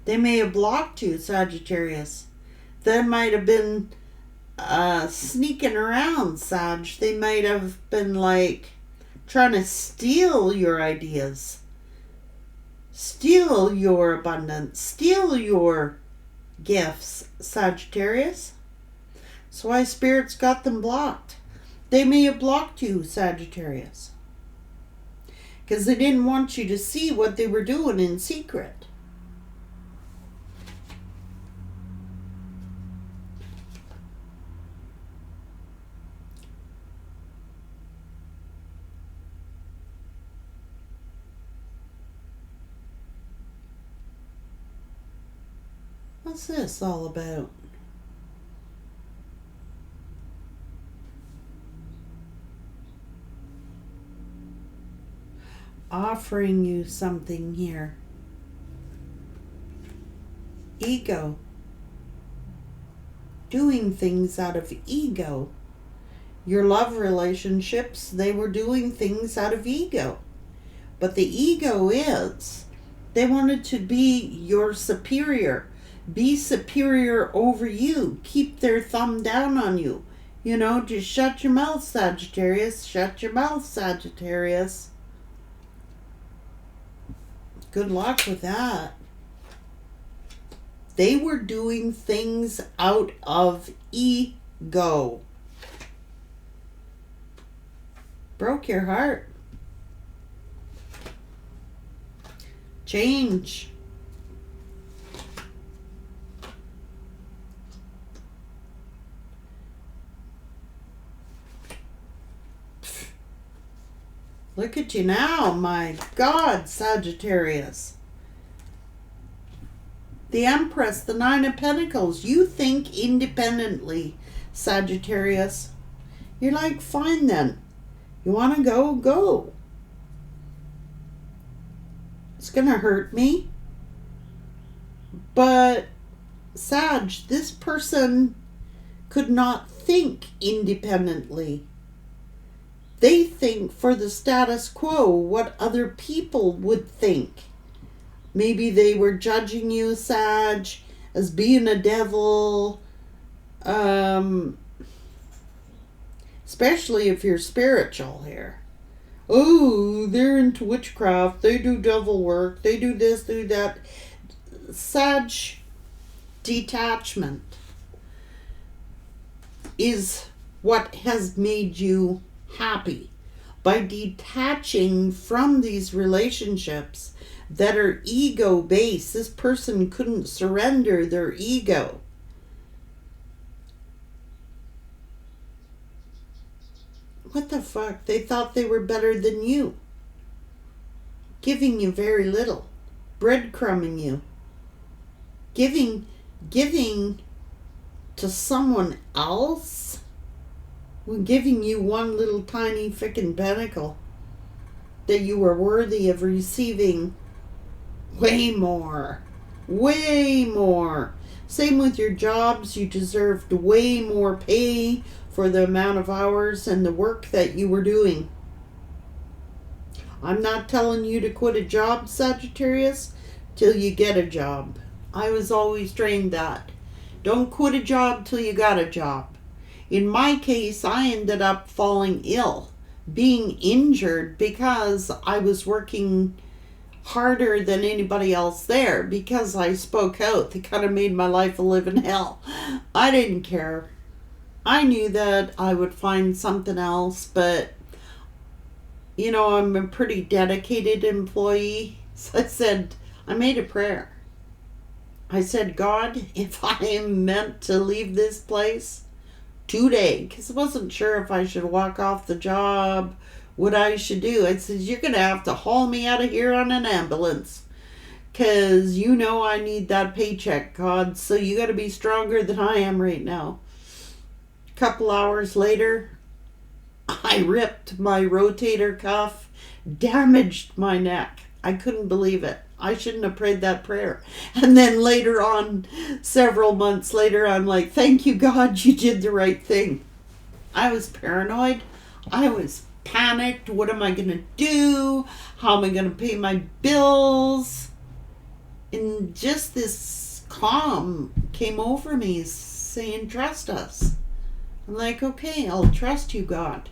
They may have blocked you, Sagittarius. They might have been sneaking around, Sag. They might have been like trying to steal your ideas, steal your abundance, steal your gifts, Sagittarius. That's why Spirit's got them blocked. They may have blocked you, Sagittarius, because they didn't want you to see what they were doing in secret. What's this all about? Offering you something here. Ego. doing things out of ego. Your love relationships, they were doing things out of ego. But the ego is, they wanted to be your superior, be superior over you, keep their thumb down on you. You know, just shut your mouth, Sagittarius. Shut your mouth, Sagittarius. Good luck with that. They were doing things out of ego. Broke your heart. Change. Look at you now, my God, Sagittarius. The Empress, the Nine of Pentacles. You think independently, Sagittarius. You're like, fine then. You want to go? Go. It's going to hurt me. But, Sag, this person could not think independently. They think for the status quo, what other people would think. Maybe they were judging you, Sag, as being a devil. Especially if you're spiritual here. Oh, they're into witchcraft. They do devil work. They do this, do that. Sag, detachment is what has made you happy. By detaching from these relationships that are ego-based, this person couldn't surrender their ego. What the fuck? They thought they were better than you. Giving you very little. Breadcrumbing you. Giving to someone else. When giving you one little tiny frickin' pentacle. That you were worthy of receiving way more. Way more. Same with your jobs. You deserved way more pay for the amount of hours and the work that you were doing. I'm not telling you to quit a job, Sagittarius, till you get a job. I was always trained that. Don't quit a job till you got a job. In my case, I ended up falling ill, being injured because I was working harder than anybody else there because I spoke out. They kind of made my life a living hell. I didn't care. I knew that I would find something else, but, you know, I'm a pretty dedicated employee. So I made a prayer. I said, God, if I am meant to leave this place today, because I wasn't sure if I should walk off the job, what I should do. I said, you're going to have to haul me out of here on an ambulance, because you know I need that paycheck, God, so you got to be stronger than I am right now. Couple hours later, I ripped my rotator cuff, damaged my neck. I couldn't believe it. I shouldn't have prayed that prayer. And then later on, several months later, I'm like, thank you, God, you did the right thing. I was paranoid. I was panicked. What am I going to do? How am I going to pay my bills? And just this calm came over me saying, trust us. I'm like, okay, I'll trust you, God.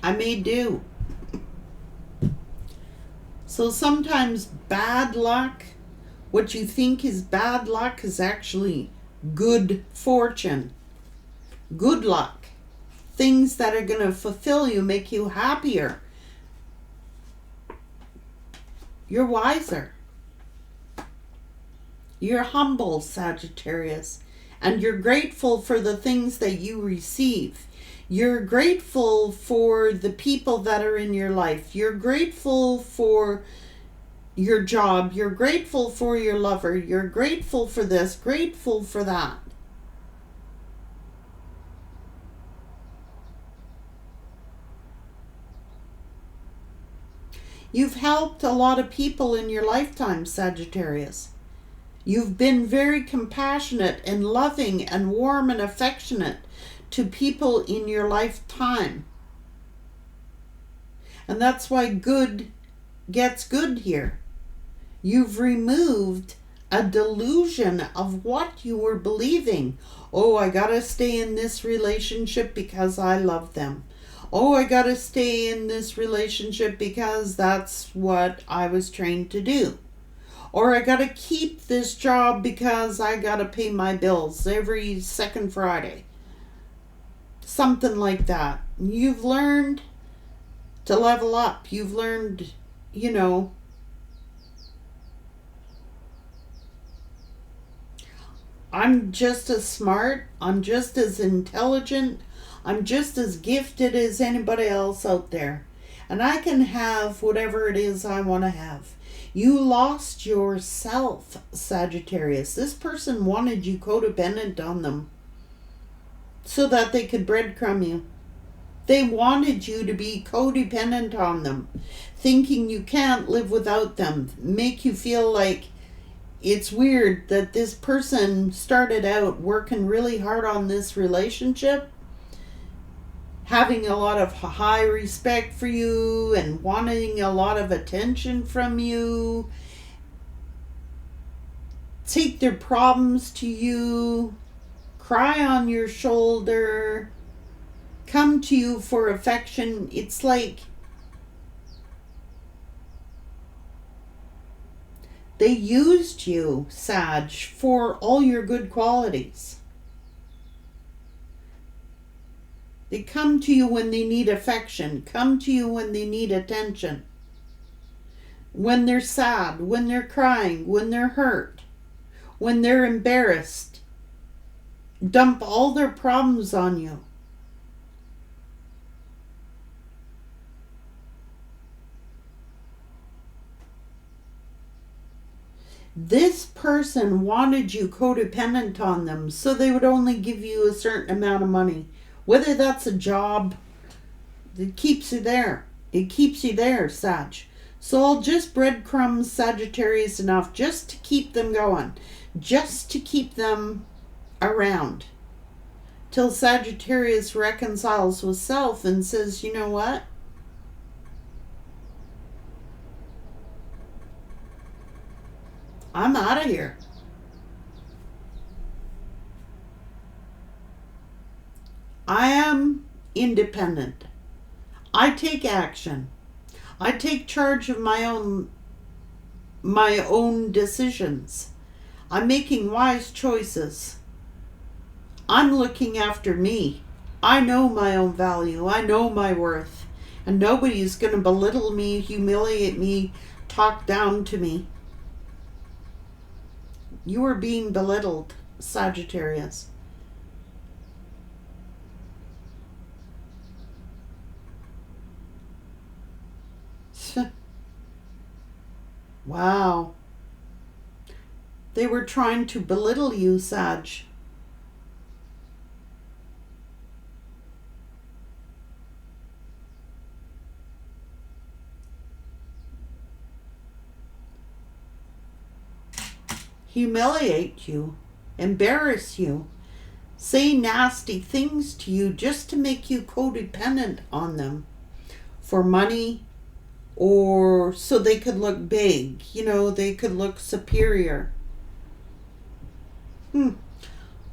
I may do. So sometimes bad luck, what you think is bad luck is actually good fortune. Good luck. Things that are going to fulfill you, make you happier. You're wiser. You're humble, Sagittarius. And you're grateful for the things that you receive. You're grateful for the people that are in your life. You're grateful for your job. You're grateful for your lover. You're grateful for this, grateful for that. You've helped a lot of people in your lifetime, Sagittarius. You've been very compassionate and loving and warm and affectionate to people in your lifetime. And that's why good gets good here. You've removed a delusion of what you were believing. Oh, I gotta stay in this relationship because I love them. Oh, I gotta stay in this relationship because that's what I was trained to do. Or I gotta keep this job because I gotta pay my bills every second Friday. Something like that. You've learned to level up. You've learned, I'm just as smart, I'm just as intelligent, I'm just as gifted as anybody else out there. And I can have whatever it is I want to have. You lost yourself, Sagittarius. This person wanted you codependent on them so that they could breadcrumb you. They wanted you to be codependent on them, thinking you can't live without them, make you feel like it's weird that this person started out working really hard on this relationship, having a lot of high respect for you and wanting a lot of attention from you, take their problems to you, cry on your shoulder, come to you for affection. It's like they used you, Sag, for all your good qualities. They come to you when they need affection, come to you when they need attention, when they're sad, when they're crying, when they're hurt, when they're embarrassed. Dump all their problems on you. This person wanted you codependent on them so they would only give you a certain amount of money. Whether that's a job, it keeps you there. It keeps you there, Sag. So I'll just breadcrumb Sagittarius enough just to keep them going. Just to keep them around. Till Sagittarius reconciles with self and says, you know what? I'm out of here. I am independent. I take action. I take charge of my own decisions. I'm making wise choices. I'm looking after me. I know my own value. I know my worth. And nobody's going to belittle me, humiliate me, talk down to me. You are being belittled, Sagittarius. Wow. They were trying to belittle you, Sag. Humiliate you, embarrass you, say nasty things to you just to make you codependent on them for money or so they could look big, they could look superior. A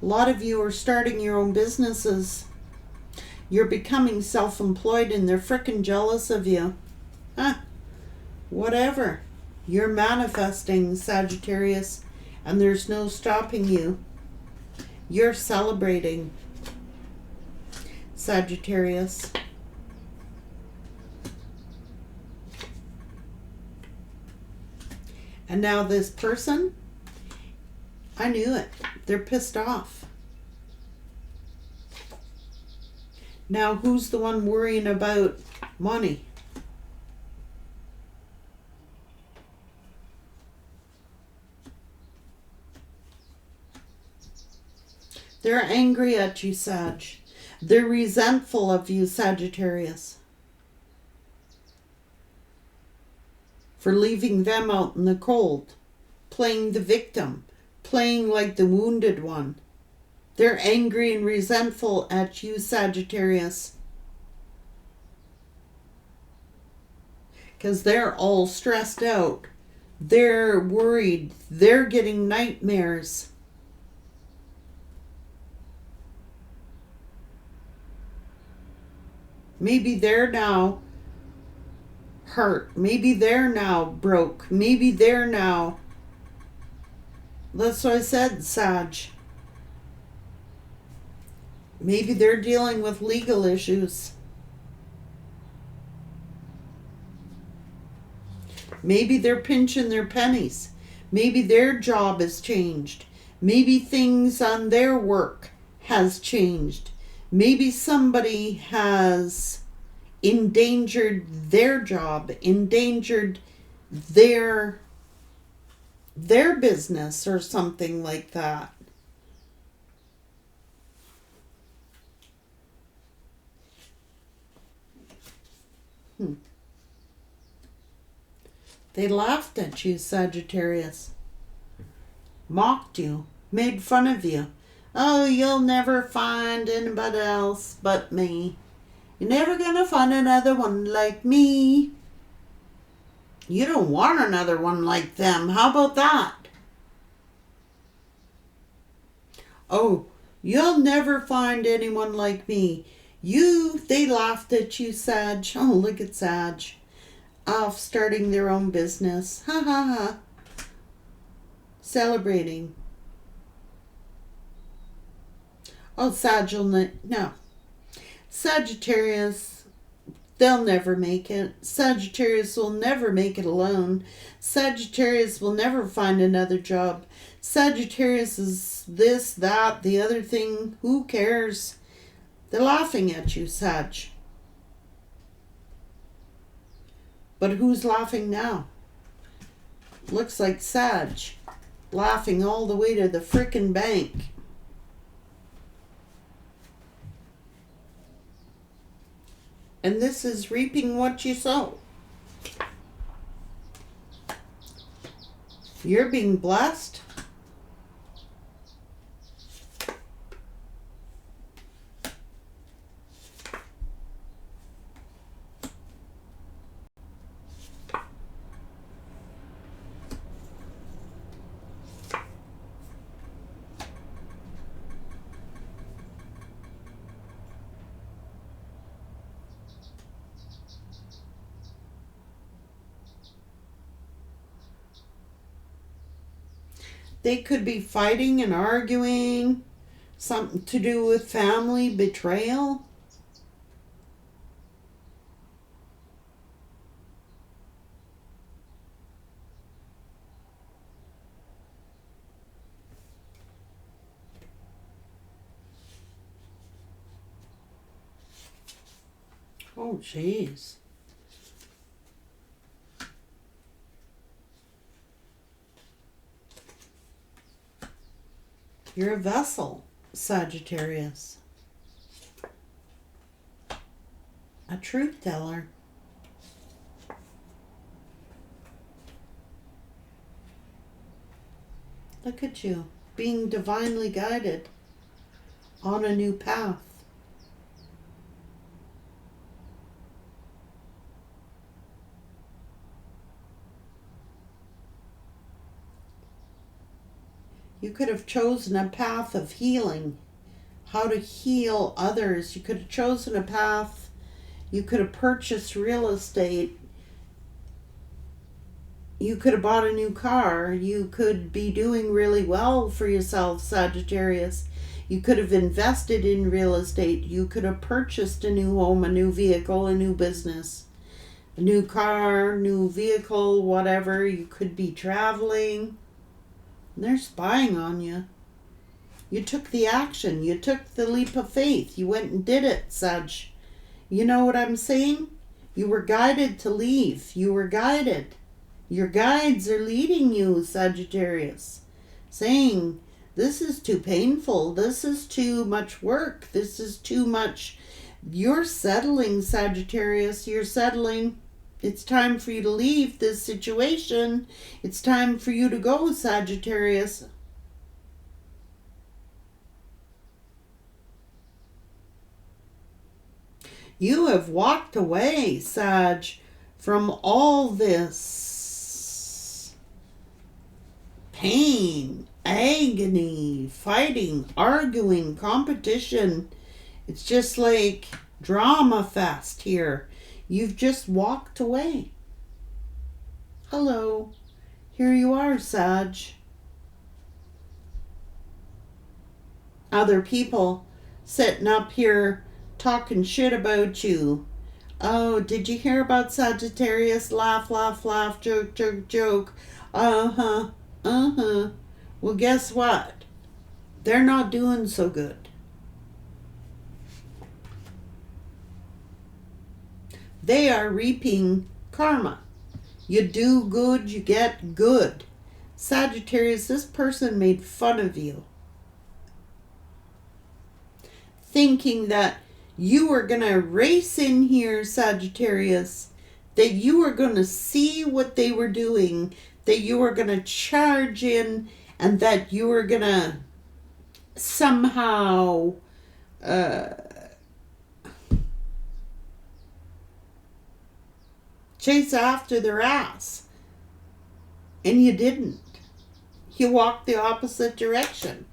lot of you are starting your own businesses. You're becoming self-employed and they're frickin' jealous of you. Whatever. You're manifesting, Sagittarius. And there's no stopping you. You're celebrating, Sagittarius. And now this person, I knew it. They're pissed off. Now who's the one worrying about money? They're angry at you, Sag. They're resentful of you, Sagittarius, for leaving them out in the cold, playing the victim, playing like the wounded one. They're angry and resentful at you, Sagittarius. Because they're all stressed out. They're worried. They're getting nightmares. Maybe they're now hurt. Maybe they're now broke. Maybe they're now... That's what I said, Sag. Maybe they're dealing with legal issues. Maybe they're pinching their pennies. Maybe their job has changed. Maybe things on their work has changed. Maybe somebody has endangered their job, endangered their business or something like that. They laughed at you, Sagittarius. Mocked you. Made fun of you. Oh, you'll never find anybody else but me. You're never gonna find another one like me. You don't want another one like them. How about that? Oh, you'll never find anyone like me. They laughed at you, Sag. Oh, look at Sag. Off starting their own business. Ha ha ha. Celebrating. Oh, no. Sagittarius, they'll never make it. Sagittarius will never make it alone. Sagittarius will never find another job. Sagittarius is this, that, the other thing. Who cares? They're laughing at you, Sag. But who's laughing now? Looks like Sag. Laughing all the way to the frickin' bank. And this is reaping what you sow. You're being blessed. They could be fighting and arguing, something to do with family betrayal. Oh, jeez. You're a vessel, Sagittarius. A truth teller. Look at you, being divinely guided on a new path. You could have chosen a path of healing, how to heal others. You could have chosen a path, you could have purchased real estate, you could have bought a new car, you could be doing really well for yourself, Sagittarius. You could have invested in real estate, you could have purchased a new home, a new vehicle, a new business, a new car, new vehicle, whatever. You could be traveling. They're spying on you. You took the action. You took the leap of faith. You went and did it, Sag. You know what I'm saying? You were guided to leave. You were guided. Your guides are leading you, Sagittarius, saying, this is too painful. This is too much work. This is too much. You're settling, Sagittarius. You're settling. It's time for you to leave this situation. It's time for you to go, Sagittarius. You have walked away, Sag, from all this pain, agony, fighting, arguing, competition. It's just like drama fest here. You've just walked away. Hello. Here you are, Sag. Other people sitting up here talking shit about you. Oh, did you hear about Sagittarius? Laugh, laugh, laugh, joke, joke, joke. Uh-huh, uh-huh. Well, guess what? They're not doing so good. They are reaping karma. You do good, you get good. Sagittarius, this person made fun of you, thinking that you were going to race in here, Sagittarius, that you were going to see what they were doing, that you were going to charge in, and that you were going to somehow chase after their ass. And you didn't. You walked the opposite direction.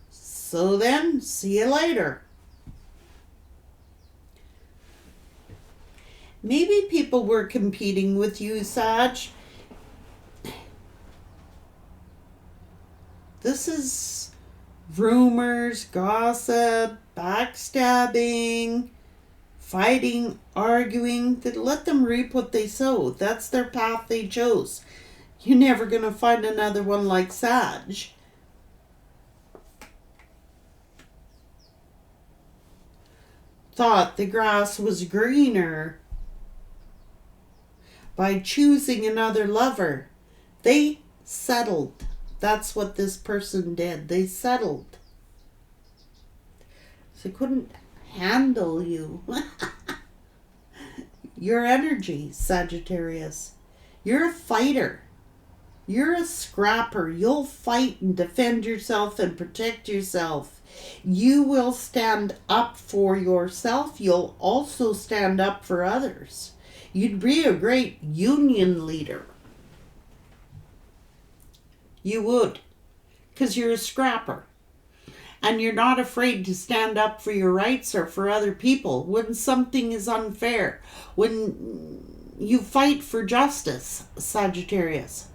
So then, see you later. Maybe people were competing with you, Sag. This is rumors, gossip, backstabbing, fighting, arguing. Let them reap what they sow. That's their path they chose. You're never going to find another one like Sag. Thought the grass was greener by choosing another lover. They settled. That's what this person did. They settled. They couldn't handle you. Your energy, Sagittarius. You're a fighter. You're a scrapper. You'll fight and defend yourself and protect yourself. You will stand up for yourself. You'll also stand up for others. You'd be a great union leader. You would. Because you're a scrapper. And you're not afraid to stand up for your rights or for other people when something is unfair. When you fight for justice, Sagittarius.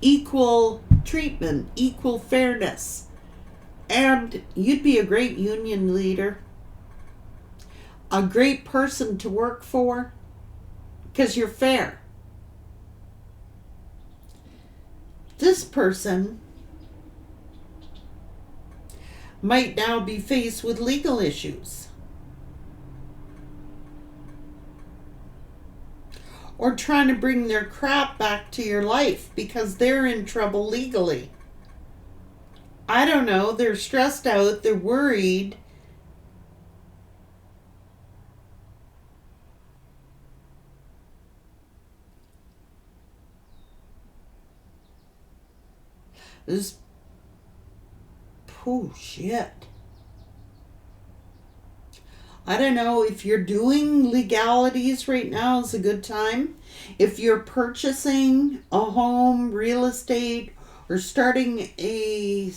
Equal treatment, equal fairness. And you'd be a great union leader. A great person to work for. Because you're fair. This person might now be faced with legal issues. Or trying to bring their crap back to your life because they're in trouble legally. I don't know, they're stressed out, they're worried. This, oh shit. I don't know if you're doing legalities right now is a good time. If you're purchasing a home, real estate, or starting a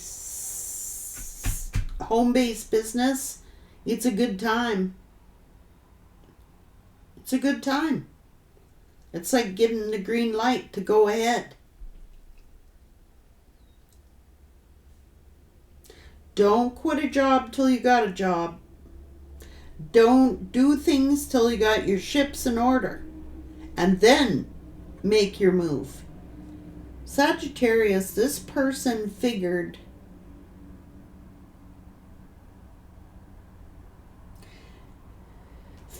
home-based business, it's a good time. It's a good time. It's like getting the green light to go ahead. Don't quit a job till you got a job. Don't do things till you got your ships in order. And then make your move. Sagittarius, this person figured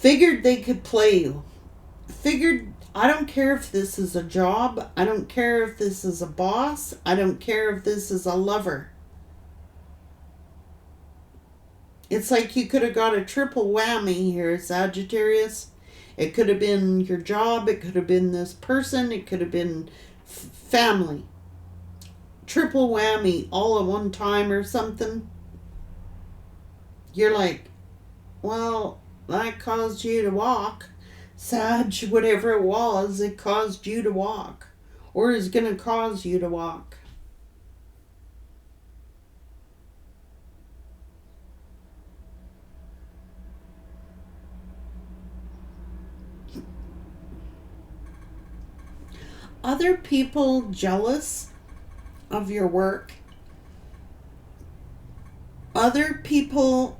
they could play you. Figured, I don't care if this is a job. I don't care if this is a boss. I don't care if this is a lover. It's like you could have got a triple whammy here, Sagittarius. It could have been your job. It could have been this person. It could have been family. Triple whammy all at one time or something. You're like, Well, that caused you to walk. Sag, whatever it was, it caused you to walk. Or is going to cause you to walk. Other people jealous of your work. Other people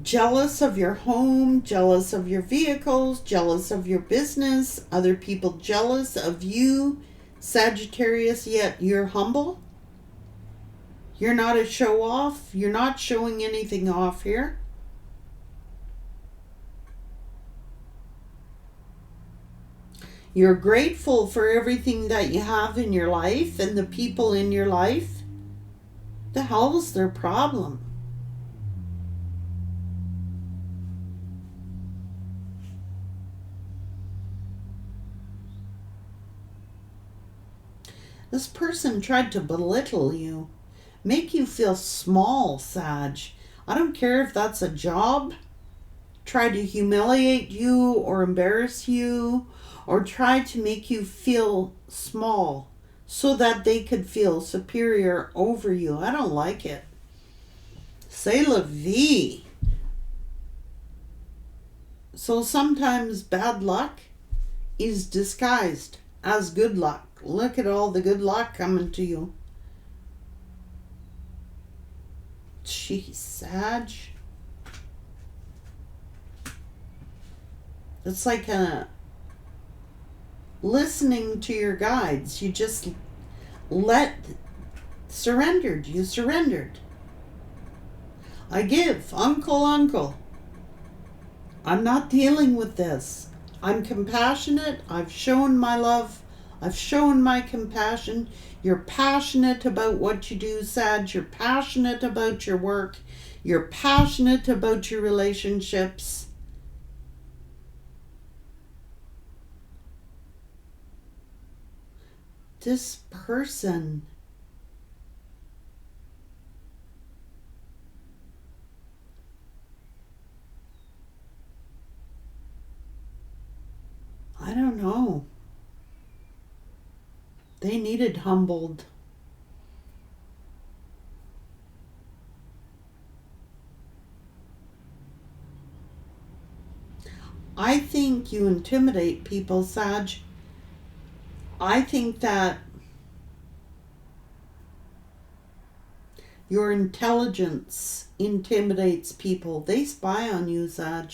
jealous of your home, jealous of your vehicles, jealous of your business. Other people jealous of you, Sagittarius, yet you're humble. You're not a show off. You're not showing anything off here. You're grateful for everything that you have in your life and the people in your life. The hell is their problem? This person tried to belittle you, make you feel small, Sag. I don't care if that's a job, try to humiliate you or embarrass you, or try to make you feel small so that they could feel superior over you. I don't like it. C'est la vie. So sometimes bad luck is disguised as good luck. Look at all the good luck coming to you. Jeez, Sag. It's like listening to your guides. You just surrendered. You surrendered. I give. Uncle. I'm not dealing with this. I'm compassionate. I've shown my love. I've shown my compassion. You're passionate about what you do, Sag. You're passionate about your work. You're passionate about your relationships. This person I don't know. They needed humbled. I think you intimidate people, Sag. I think that your intelligence intimidates people. They spy on you, Sag.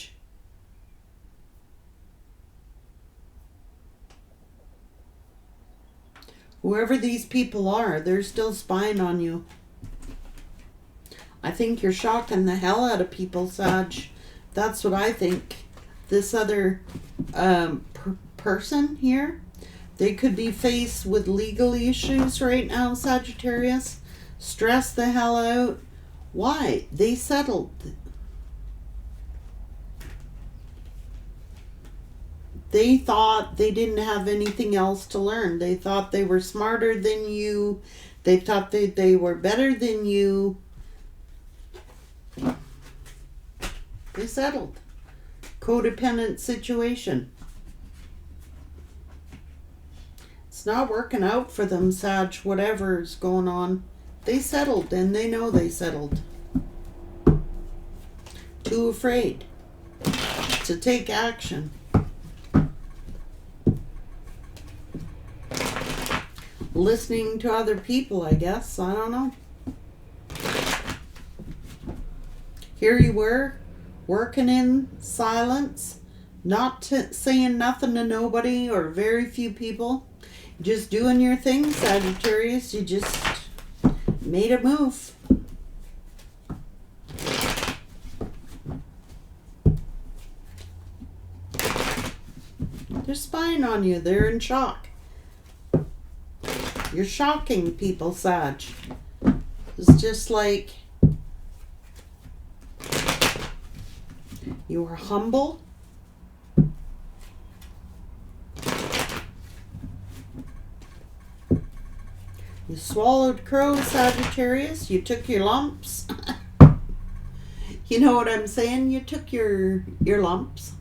Whoever these people are, they're still spying on you. I think you're shocking the hell out of people, Sag. That's what I think. This other person here, they could be faced with legal issues right now, Sagittarius. Stress the hell out. Why? They settled. They thought they didn't have anything else to learn. They thought they were smarter than you. They thought they were better than you. They settled. Codependent situation. It's not working out for them, Sag, whatever's going on. They settled, and they know they settled. Too afraid to take action. Listening to other people, I guess. I don't know. Here you were, working in silence, not saying nothing to nobody or very few people. Just doing your thing, Sagittarius. You just made a move. They're spying on you. They're in shock. You're shocking people, Sag. It's just like you are humble. You swallowed crow, Sagittarius. You took your lumps. You know what I'm saying? You took your lumps.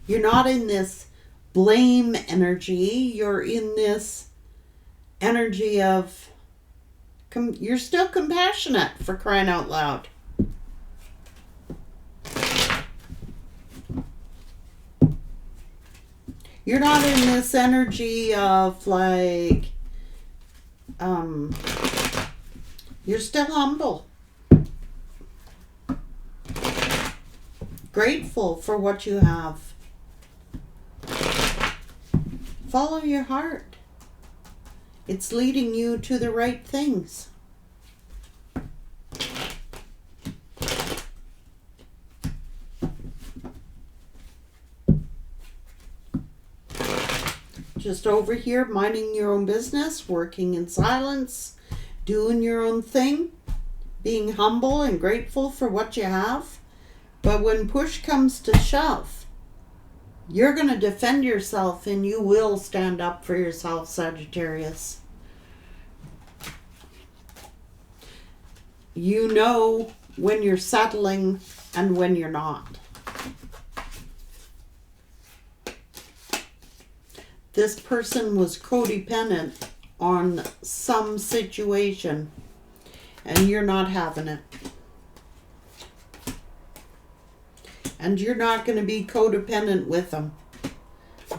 You're not in this blame energy. You're in this energy of, you're still compassionate, for crying out loud. You're not in this energy of like, you're still humble. Grateful for what you have. Follow your heart. It's leading you to the right things. Just over here, minding your own business, working in silence, doing your own thing, being humble and grateful for what you have. But when push comes to shove, you're going to defend yourself and you will stand up for yourself, Sagittarius. You know when you're settling and when you're not. This person was codependent on some situation and you're not having it. And you're not going to be codependent with them.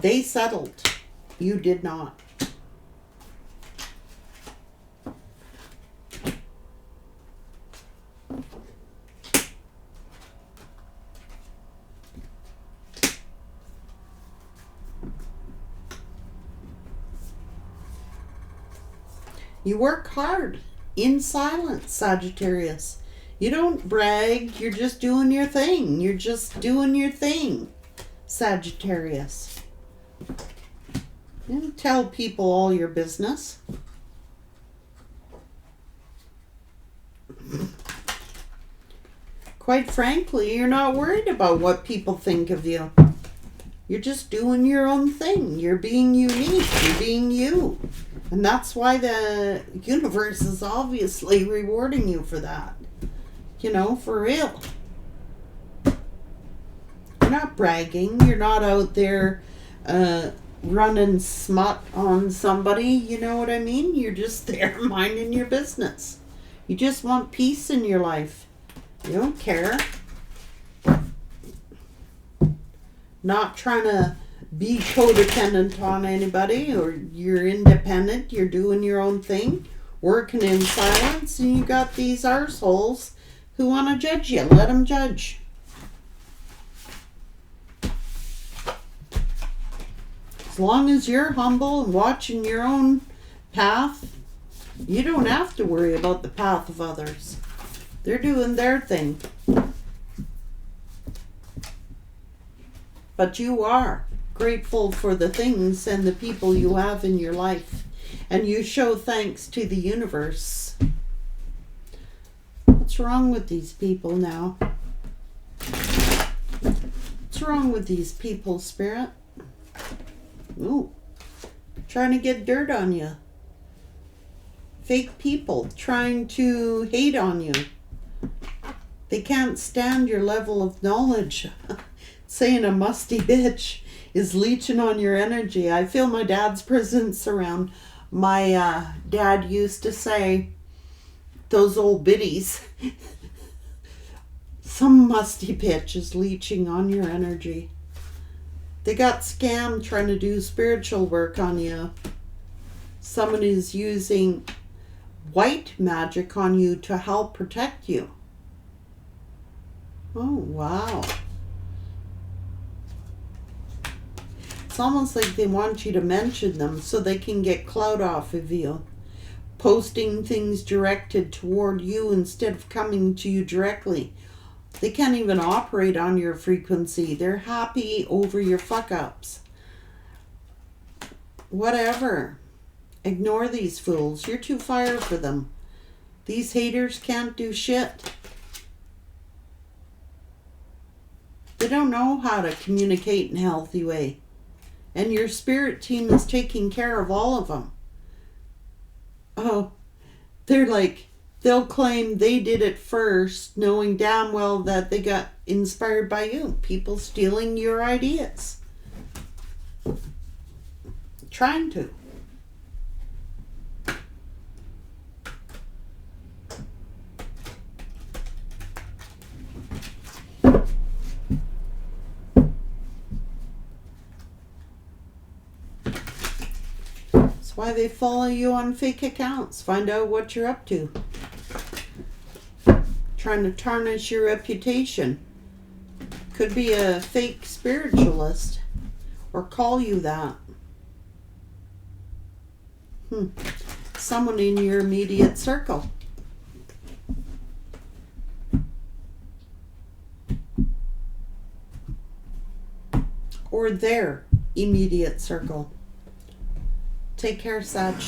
They settled. You did not. You work hard in silence, Sagittarius. You don't brag, you're just doing your thing. You're just doing your thing, Sagittarius. You don't tell people all your business. Quite frankly, you're not worried about what people think of you. You're just doing your own thing. You're being unique. You're being you. And that's why the universe is obviously rewarding you for that. You know, for real. You're not bragging. You're not out there running smut on somebody. You know what I mean? You're just there minding your business. You just want peace in your life. You don't care. Not trying to be codependent on anybody, or you're independent. You're doing your own thing. Working in silence. And you got these arseholes who want to judge you. Let them judge. As long as you're humble and watching your own path, you don't have to worry about the path of others. They're doing their thing. But you are grateful for the things and the people you have in your life. And you show thanks to the universe. What's wrong with these people now? What's wrong with these people, Spirit? Ooh, trying to get dirt on you. Fake people trying to hate on you. They can't stand your level of knowledge. Saying a musty bitch is leeching on your energy. I feel my dad's presence around. My dad used to say, those old biddies, some musty bitch is leeching on your energy. They got scammed trying to do spiritual work on you. Someone is using white magic on you to help protect you. Oh, wow. It's almost like they want you to mention them so they can get clout off of you. Posting things directed toward you instead of coming to you directly. They can't even operate on your frequency. They're happy over your fuck-ups. Whatever. Ignore these fools. You're too fire for them. These haters can't do shit. They don't know how to communicate in a healthy way. And your spirit team is taking care of all of them. Oh, they're like, they'll claim they did it first, knowing damn well that they got inspired by you. People stealing your ideas. Trying to. That's why they follow you on fake accounts. Find out what you're up to. Trying to tarnish your reputation. Could be a fake spiritualist or call you that. Someone in your immediate circle. Or their immediate circle. Take care, Sag.